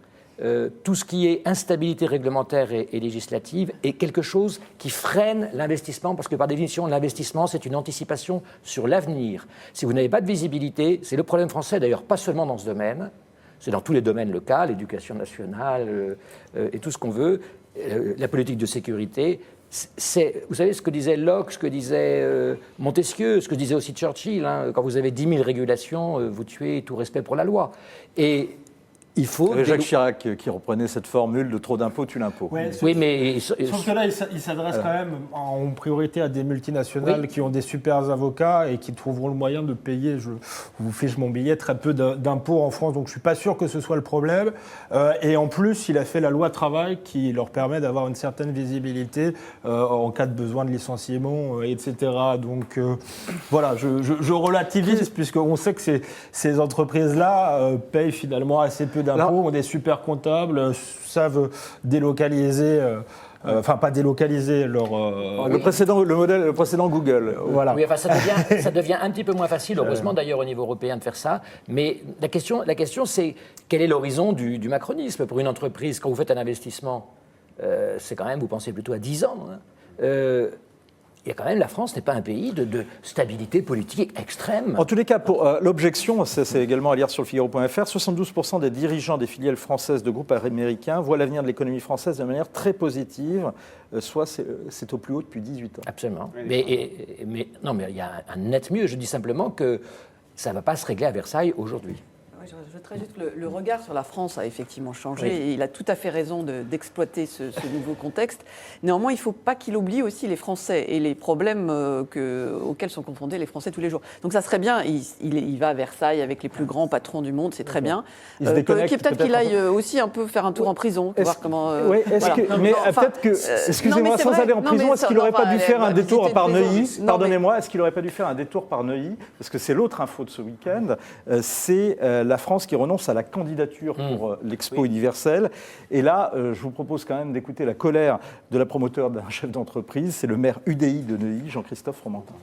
Tout ce qui est instabilité réglementaire et législative est quelque chose qui freine l'investissement, parce que par définition, l'investissement, c'est une anticipation sur l'avenir. Si vous n'avez pas de visibilité, c'est le problème français d'ailleurs, pas seulement dans ce domaine, c'est dans tous les domaines le cas, l'éducation nationale et tout ce qu'on veut, la politique de sécurité. Vous savez ce que disait Locke, ce que disait Montesquieu, ce que disait aussi Churchill, hein, quand vous avez 10 000 régulations, vous tuez tout respect pour la loi. Et il faut... Jacques Chirac qui reprenait cette formule de trop d'impôts tue l'impôt. Ouais, oui, mais... Sauf que là, il s'adresse quand même en priorité à des multinationales qui ont des super avocats et qui trouveront le moyen de payer, je vous fiche mon billet, très peu d'impôts en France. Donc je ne suis pas sûr que ce soit le problème. Et en plus, il a fait la loi travail qui leur permet d'avoir une certaine visibilité en cas de besoin de licenciement, etc. Donc voilà, je relativise puisqu'on sait que ces entreprises-là payent finalement assez peu d'impôts, ont des super comptables, savent délocaliser, enfin pas délocaliser leur... Le précédent Google. Voilà. Oui, enfin, ça devient un petit peu moins facile, heureusement d'ailleurs au niveau européen de faire ça, mais la question c'est quel est l'horizon du macronisme pour une entreprise quand vous faites un investissement, c'est quand même, vous pensez plutôt à 10 ans, hein. Il y a quand même, la France n'est pas un pays de stabilité politique extrême. En tous les cas, pour l'objection, c'est également à lire sur le Figaro.fr, 72% des dirigeants des filiales françaises de groupes américains voient l'avenir de l'économie française de manière très positive, soit c'est au plus haut depuis 18 ans. Absolument. Mais il y a un net mieux. Je dis simplement que ça ne va pas se régler à Versailles aujourd'hui. Je rajoute que le regard sur la France a effectivement changé et il a tout à fait raison d'exploiter ce nouveau contexte. Néanmoins, il ne faut pas qu'il oublie aussi les Français et les problèmes auxquels sont confrontés les Français tous les jours. Donc ça serait bien, il va à Versailles avec les plus grands patrons du monde, c'est très bien. Peut-être qu'il aille aussi un peu faire un tour en prison pour voir comment... peut-être que, excusez-moi, sans aller en prison, est-ce qu'il n'aurait pas dû faire un détour par Neuilly? Pardonnez-moi, est-ce qu'il n'aurait pas dû faire un détour par Neuilly? Parce que c'est l'autre info de ce week-end, c'est la France qui renonce à la candidature pour l'Expo universelle. Et là, je vous propose quand même d'écouter la colère de la promoteur d'un chef d'entreprise. C'est le maire UDI de Neuilly, Jean-Christophe Fromentin.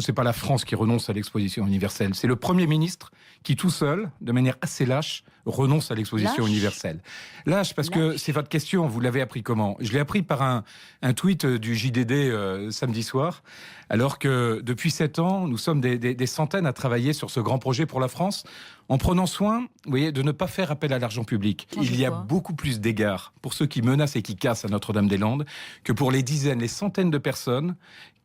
Ce n'est pas la France qui renonce à l'exposition universelle, c'est le Premier ministre qui, tout seul, de manière assez lâche, renonce à l'exposition universelle. Lâche, parce que c'est votre question, vous l'avez appris comment? Je l'ai appris par un tweet du JDD samedi soir, alors que depuis 7 ans, nous sommes des centaines à travailler sur ce grand projet pour la France, en prenant soin, vous voyez, de ne pas faire appel à l'argent public. Il y a beaucoup plus d'égards pour ceux qui menacent et qui cassent à Notre-Dame-des-Landes que pour les dizaines, les centaines de personnes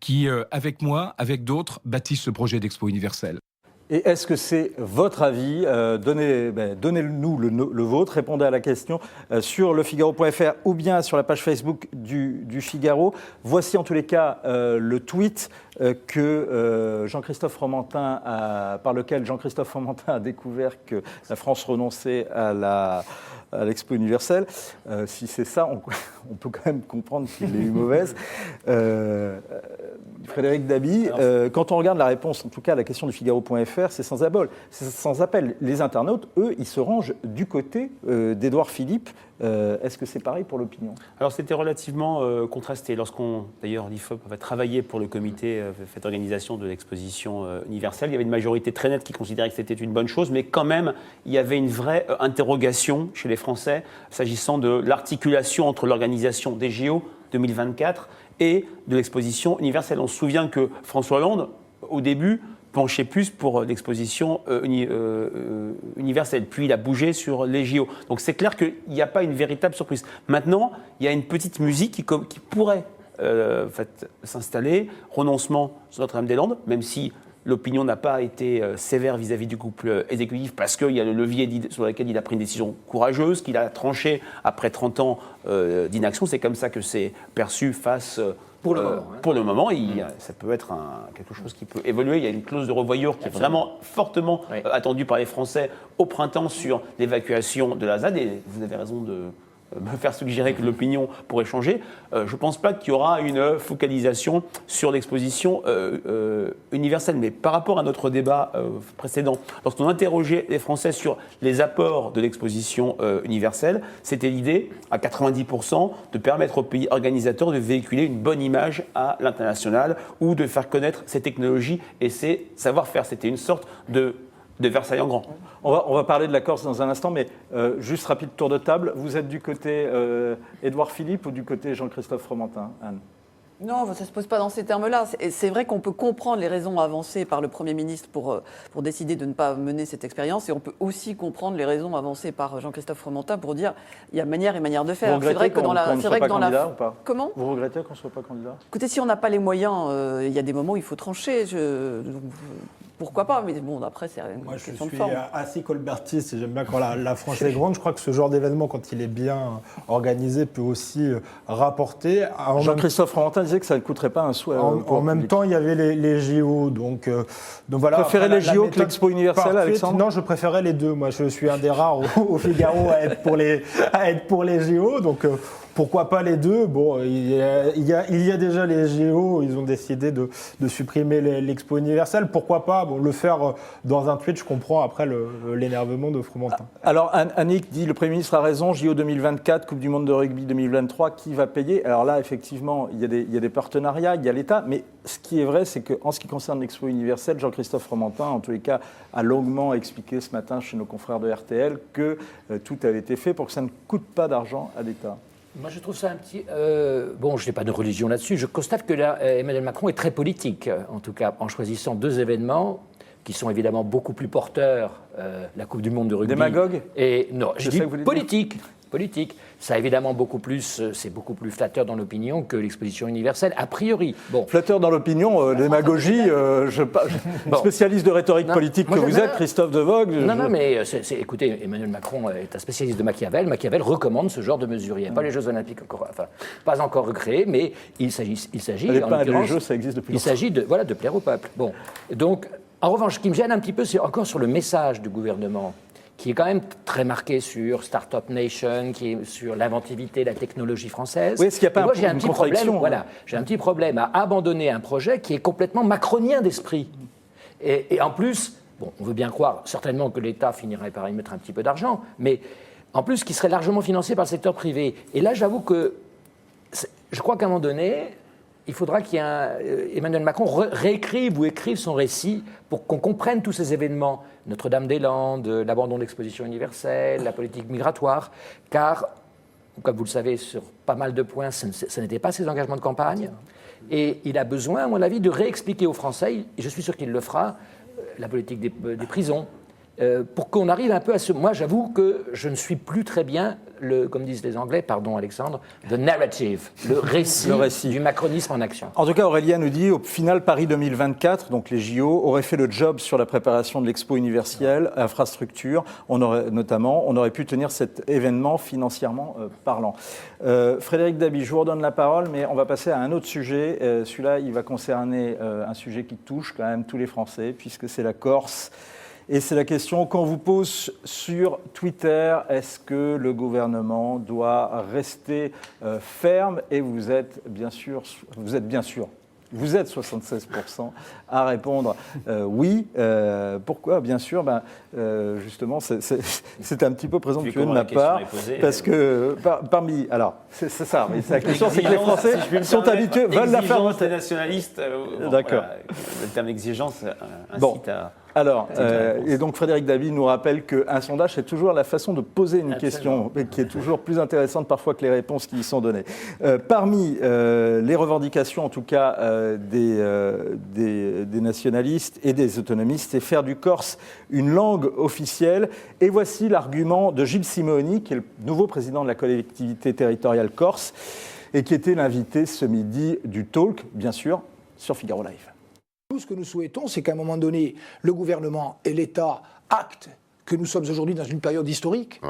qui, avec moi, avec d'autres, bâtissent ce projet d'Expo universelle. Et est-ce que c'est votre avis? Donnez-nous le vôtre, répondez à la question sur lefigaro.fr ou bien sur la page Facebook du Figaro. Voici en tous les cas le tweet par lequel Jean-Christophe Fromentin a découvert que la France renonçait à l'Expo universelle. Si c'est ça, on peut quand même comprendre qu'il ait eu mauvaise. Frédéric Dabi, quand on regarde la réponse, en tout cas à la question du Figaro.fr, c'est sans appel. Les internautes, eux, ils se rangent du côté d'Édouard Philippe. Est-ce que c'est pareil pour l'opinion? Alors c'était relativement contrasté. D'ailleurs, l'IFOP avait travaillé pour le comité fait organisation de l'exposition universelle, il y avait une majorité très nette qui considérait que c'était une bonne chose, mais quand même, il y avait une vraie interrogation chez les Français s'agissant de l'articulation entre l'organisation des JO 2024 et de l'exposition universelle. On se souvient que François Hollande, au début, penchait plus pour l'exposition universelle. Puis il a bougé sur les JO. Donc c'est clair qu'il n'y a pas une véritable surprise. Maintenant, il y a une petite musique qui pourrait s'installer. Renoncement sur Notre-Dame-des-Landes, même si l'opinion n'a pas été sévère vis-à-vis du couple exécutif parce qu'il y a le levier sur lequel il a pris une décision courageuse, qu'il a tranché après 30 ans d'inaction. C'est comme ça que c'est perçu pour le moment. Ça peut être quelque chose qui peut évoluer. Il y a une clause de revoyure qui est vraiment fortement attendue par les Français au printemps sur l'évacuation de la ZAD. Et vous avez raison de me faire suggérer que l'opinion pourrait changer. Je ne pense pas qu'il y aura une focalisation sur l'exposition universelle. Mais par rapport à notre débat précédent, lorsqu'on interrogeait les Français sur les apports de l'exposition universelle, c'était l'idée, à 90%, de permettre aux pays organisateurs de véhiculer une bonne image à l'international ou de faire connaître ces technologies et ces savoir-faire. C'était une sorte de Versailles en grand. On va parler de la Corse dans un instant, mais juste rapide tour de table. Vous êtes du côté Édouard Philippe ou du côté Jean-Christophe Fromentin, Anne? Non, ça ne se pose pas dans ces termes-là. C'est vrai qu'on peut comprendre les raisons avancées par le Premier ministre pour décider de ne pas mener cette expérience, et on peut aussi comprendre les raisons avancées par Jean-Christophe Fromentin pour dire il y a manière et manière de faire. Vous regrettez qu'on ne soit pas candidat ou pas? Comment? Vous regrettez qu'on ne soit pas candidat? Écoutez, si on n'a pas les moyens, il y a des moments où il faut trancher. Pourquoi pas? Mais bon, après, c'est une question de forme. Moi, je suis assez colbertiste et j'aime bien quand la France est grande. Je crois que ce genre d'événement, quand il est bien organisé, peut aussi rapporter. Jean-Christophe Fromentin disait que ça ne coûterait pas un sou. En même temps, il y avait les JO. Donc voilà. Vous préférez les JO que l'Expo universelle, Alexandre? Non, je préférais les deux. Moi, je suis un des rares au Figaro à être pour les JO. Donc pourquoi pas les deux? Bon, il y a déjà les JO. Ils ont décidé de supprimer l'Expo universelle. Pourquoi pas le faire dans un tweet? Je comprends après l'énervement de Fromentin. Alors, Annick dit, le Premier ministre a raison, JO 2024, Coupe du Monde de rugby 2023, qui va payer? Alors là, effectivement, il y a des partenariats, il y a l'État, mais ce qui est vrai, c'est qu'en ce qui concerne l'Expo universelle, Jean-Christophe Fromentin, en tous les cas, a longuement expliqué ce matin chez nos confrères de RTL que tout avait été fait pour que ça ne coûte pas d'argent à l'État. Moi, je trouve ça un petit... bon, je n'ai pas de religion là-dessus. Je constate que là, Emmanuel Macron est très politique, en tout cas, en choisissant deux événements qui sont évidemment beaucoup plus porteurs, la Coupe du Monde de rugby. Démagogue? Et non, je dis politique. Ça a évidemment c'est beaucoup plus flatteur dans l'opinion que l'exposition universelle, a priori. Bon. Flatteur dans l'opinion, démagogie, spécialiste de rhétorique politique que vous êtes, Christophe De Vogue. Non, mais écoutez, Emmanuel Macron est un spécialiste de Machiavel. Machiavel recommande ce genre de mesures. Il n'y a pas les Jeux Olympiques pas encore recréés, mais il s'agit en l'occurrence, les Jeux, ça existe depuis longtemps. Il s'agit de plaire au peuple. Bon, donc, en revanche, ce qui me gêne un petit peu, c'est encore sur le message du gouvernement, qui est quand même très marqué sur Startup Nation, qui est sur l'inventivité, la technologie française. Oui, est-ce qu'il n'y a pas j'ai un petit problème, j'ai un petit problème à abandonner un projet qui est complètement macronien d'esprit. Et en plus, bon, on veut bien croire certainement que l'État finirait par y mettre un petit peu d'argent, mais en plus qui serait largement financé par le secteur privé. Et là, j'avoue que je crois qu'à un moment donné, il faudra Emmanuel Macron réécrive ou écrive son récit pour qu'on comprenne tous ces événements, Notre-Dame-des-Landes, l'abandon de l'exposition universelle, la politique migratoire, car, comme vous le savez, sur pas mal de points, ce n'était pas ses engagements de campagne, et il a besoin, à mon avis, de réexpliquer aux Français, et je suis sûr qu'il le fera, la politique des prisons, pour qu'on arrive un peu à ce... Moi, j'avoue que je ne suis plus très bien, comme disent les Anglais, pardon Alexandre, the narrative, le récit du macronisme en action. En tout cas, Aurélien nous dit, au final, Paris 2024, donc les JO, aurait fait le job sur la préparation de l'expo universelle, infrastructure, on aurait pu tenir cet événement financièrement parlant. Frédéric Dabi, je vous redonne la parole, mais on va passer à un autre sujet. Celui-là, il va concerner un sujet qui touche quand même tous les Français, puisque c'est la Corse. Et c'est la question qu'on vous pose sur Twitter. Est-ce que le gouvernement doit rester ferme? Et vous êtes 76% à répondre oui. Pourquoi? Bien sûr, justement, c'est un petit peu présomptueux de ma part. Parce que parmi... Alors, c'est ça, mais la question, c'est que les Français sont habitués, veulent la faire voter. Les nationalistes, d'accord. Voilà, le terme exigence incite à... Alors, et donc Frédéric Dabi nous rappelle qu'un sondage, c'est toujours la façon de poser une question, qui est toujours plus intéressante parfois que les réponses qui y sont données. Parmi les revendications, en tout cas, des nationalistes et des autonomistes, c'est faire du corse une langue officielle. Et voici l'argument de Gilles Simeoni, qui est le nouveau président de la collectivité territoriale corse, et qui était l'invité ce midi du Talk, bien sûr, sur Figaro Live. Tout ce que nous souhaitons, c'est qu'à un moment donné, le gouvernement et l'État actent que nous sommes aujourd'hui dans une période historique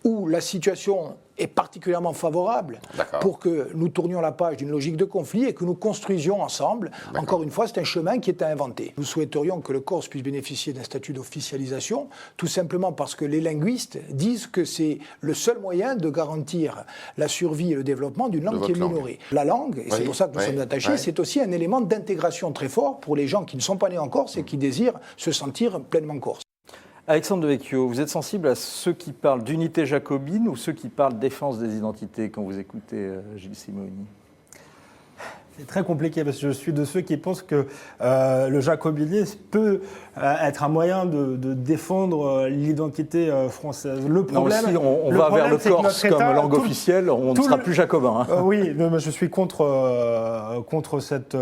où la situation est particulièrement favorable pour que nous tournions la page d'une logique de conflit et que nous construisions ensemble. Encore une fois, c'est un chemin qui est à inventer. Nous souhaiterions que le Corse puisse bénéficier d'un statut d'officialisation, tout simplement parce que les linguistes disent que c'est le seul moyen de garantir la survie et le développement d'une langue qui est minorée. La langue, et c'est pour ça que nous sommes attachés, c'est aussi un élément d'intégration très fort pour les gens qui ne sont pas nés en Corse et qui désirent se sentir pleinement corse. Alexandre Devecchio, vous êtes sensible à ceux qui parlent d'unité jacobine ou ceux qui parlent de défense des identités quand vous écoutez Gilles Simeoni? C'est très compliqué parce que je suis de ceux qui pensent que le jacobinisme peut être un moyen de défendre l'identité française. Le problème, si on va vers le corse comme langue officielle, on ne sera plus jacobin. Oui, je suis contre cette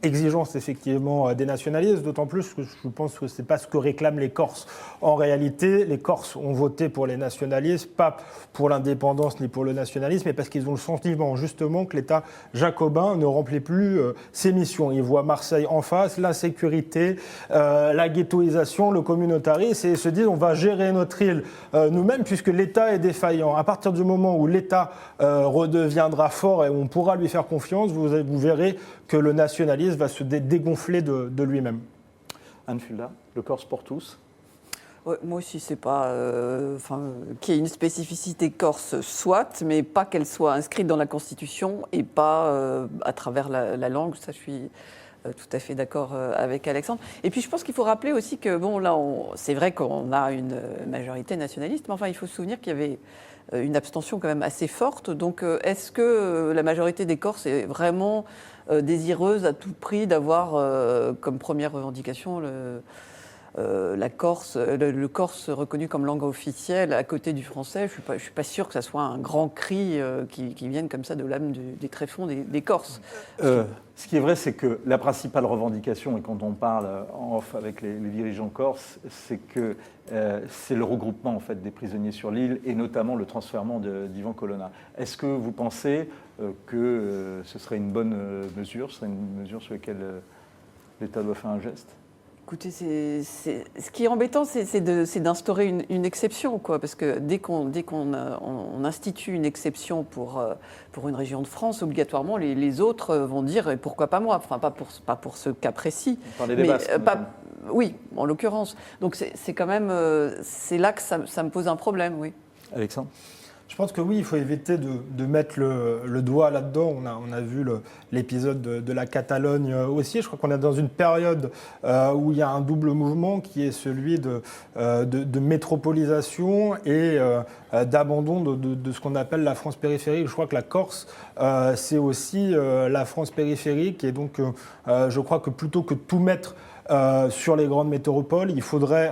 exigence effectivement des nationalistes, d'autant plus que je pense que ce n'est pas ce que réclament les Corses. En réalité, les Corses ont voté pour les nationalistes, pas pour l'indépendance ni pour le nationalisme, mais parce qu'ils ont le sentiment justement que l'État jacobin ne remplit plus ses missions. Ils voient Marseille en face, l'insécurité, la ghettoisation, le communautarisme, et se disent on va gérer notre île nous-mêmes puisque l'État est défaillant. À partir du moment où l'État redeviendra fort et on pourra lui faire confiance, vous verrez que le nationalisme va se dégonfler de lui-même. Anne Fulda, le Corse pour tous. Ouais, moi aussi, c'est pas qu'il y ait une spécificité corse, soit, mais pas qu'elle soit inscrite dans la Constitution et pas à travers la langue. Ça, je suis tout à fait d'accord avec Alexandre. Et puis, je pense qu'il faut rappeler aussi que, bon, là, c'est vrai qu'on a une majorité nationaliste, mais enfin, il faut se souvenir qu'il y avait une abstention quand même assez forte. Donc, est-ce que la majorité des Corses est vraiment désireuse à tout prix d'avoir comme première revendication la Corse, le corse reconnu comme langue officielle à côté du français? Je suis pas sûr que ça soit un grand cri qui vienne comme ça de l'âme des tréfonds des Corses. Ce qui est vrai, c'est que la principale revendication, et quand on parle en off avec les dirigeants corses, c'est que c'est le regroupement en fait des prisonniers sur l'île et notamment le transfèrement d'Ivan Colonna. Est-ce que vous pensez que ce serait une bonne mesure, ce serait une mesure sur laquelle l'État doit faire un geste? Écoutez, ce qui est embêtant, c'est d'instaurer une exception, quoi, parce que dès qu'on on institue une exception pour une région de France, obligatoirement, les autres vont dire et pourquoi pas moi, enfin pas pour ce cas précis. On parlait des Basques. Oui, en l'occurrence. Donc c'est quand même c'est là que ça me pose un problème, oui. Alexandre? Je pense que oui, il faut éviter de mettre le doigt là-dedans. On a vu l'épisode de la Catalogne aussi. Je crois qu'on est dans une période où il y a un double mouvement qui est celui de métropolisation et d'abandon de ce qu'on appelle la France périphérique. Je crois que la Corse, c'est aussi la France périphérique. Et donc, je crois que plutôt que de tout mettre sur les grandes métropoles. Il faudrait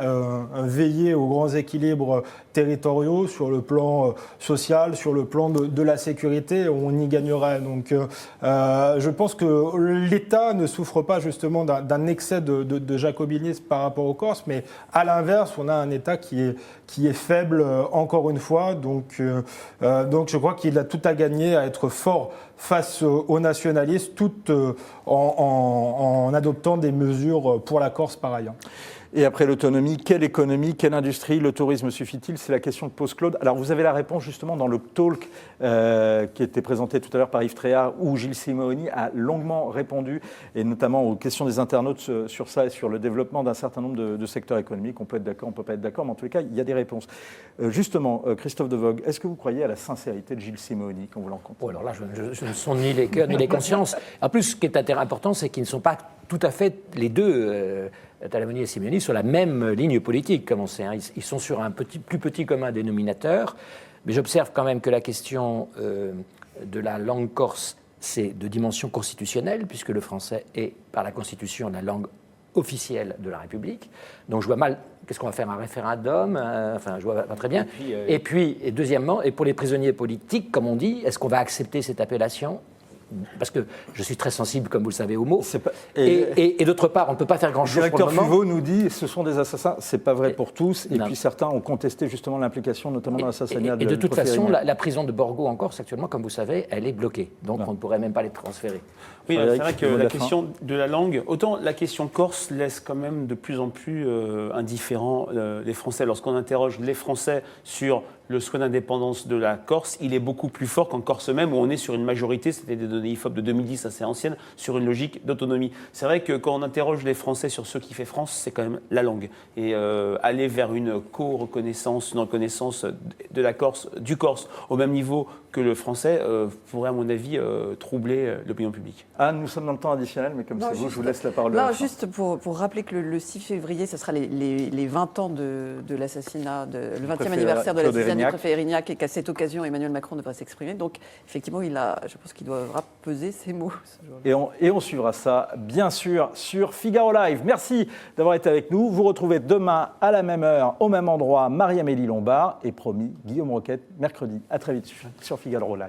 veiller aux grands équilibres territoriaux sur le plan social, sur le plan de la sécurité. On y gagnerait. Donc, je pense que l'État ne souffre pas justement d'un excès de jacobinisme par rapport aux Corses, mais à l'inverse, on a un État qui est faible, encore une fois. Donc, je crois qu'il a tout à gagner à être fort face aux nationalistes, tout en adoptant des mesures pour la Corse par ailleurs. Et après l'autonomie, quelle économie, quelle industrie, le tourisme suffit-il? C'est la question que pose Claude. Alors vous avez la réponse justement dans le talk qui était présenté tout à l'heure par Yves Tréhard, où Gilles Simeoni a longuement répondu, et notamment aux questions des internautes sur ça et sur le développement d'un certain nombre de secteurs économiques. On peut être d'accord, on ne peut pas être d'accord, mais en tous les cas, il y a des réponses. Justement, Christophe Devogue, est-ce que vous croyez à la sincérité de Gilles Simeoni quand vous l'encontrez? Alors là, je ne sonde ni les cœurs ni les consciences. En plus, ce qui est important, c'est qu'ils ne sont pas tout à fait les deux, Talamoni et Simeoni, sur la même ligne politique, comme on sait. Ils sont sur un plus petit commun dénominateur, mais j'observe quand même que la question de la langue corse, c'est de dimension constitutionnelle, puisque le français est, par la Constitution, la langue officielle de la République. Donc je vois mal, qu'est-ce qu'on va faire, un référendum? Enfin, je vois pas très bien. Et puis, deuxièmement, et pour les prisonniers politiques, comme on dit, est-ce qu'on va accepter cette appellation? Parce que je suis très sensible, comme vous le savez, aux mots. Et d'autre part, on ne peut pas faire grand-chose pour le moment. Le directeur Fuveau nous dit ce sont des assassins. Ce n'est pas vrai pour tous. Et puis certains ont contesté justement l'implication, notamment dans l'assassinat de... Et de toute façon, la prison de Borgo en Corse, actuellement, comme vous savez, elle est bloquée. Donc on ne pourrait même pas les transférer. Oui, c'est vrai que la question de la langue, autant la question corse laisse quand même de plus en plus indifférents les Français. Lorsqu'on interroge les Français sur le souhait d'indépendance de la Corse, il est beaucoup plus fort qu'en Corse même, où on est sur une majorité, c'était des données IFOP de 2010 assez anciennes, sur une logique d'autonomie. C'est vrai que quand on interroge les Français sur ce qui fait France, c'est quand même la langue. Et aller vers une co-reconnaissance, une reconnaissance de la Corse, du Corse, au même niveau que le français, pourrait à mon avis troubler l'opinion publique. Anne, nous sommes dans le temps additionnel, mais comme c'est vous, je vous laisse la parole. Non, juste pour rappeler que le 6 février, ce sera les 20 ans de l'assassinat, le 20e anniversaire de l'assassinat du préfet Erignac, et qu'à cette occasion, Emmanuel Macron devra s'exprimer. Donc, effectivement, je pense qu'il devra peser ses mots. Et on suivra ça, bien sûr, sur Figaro Live. Merci d'avoir été avec nous. Vous retrouvez demain, à la même heure, au même endroit, Marie-Amélie Lombard, et promis, Guillaume Roquette, mercredi. À très vite sur Figaro Live.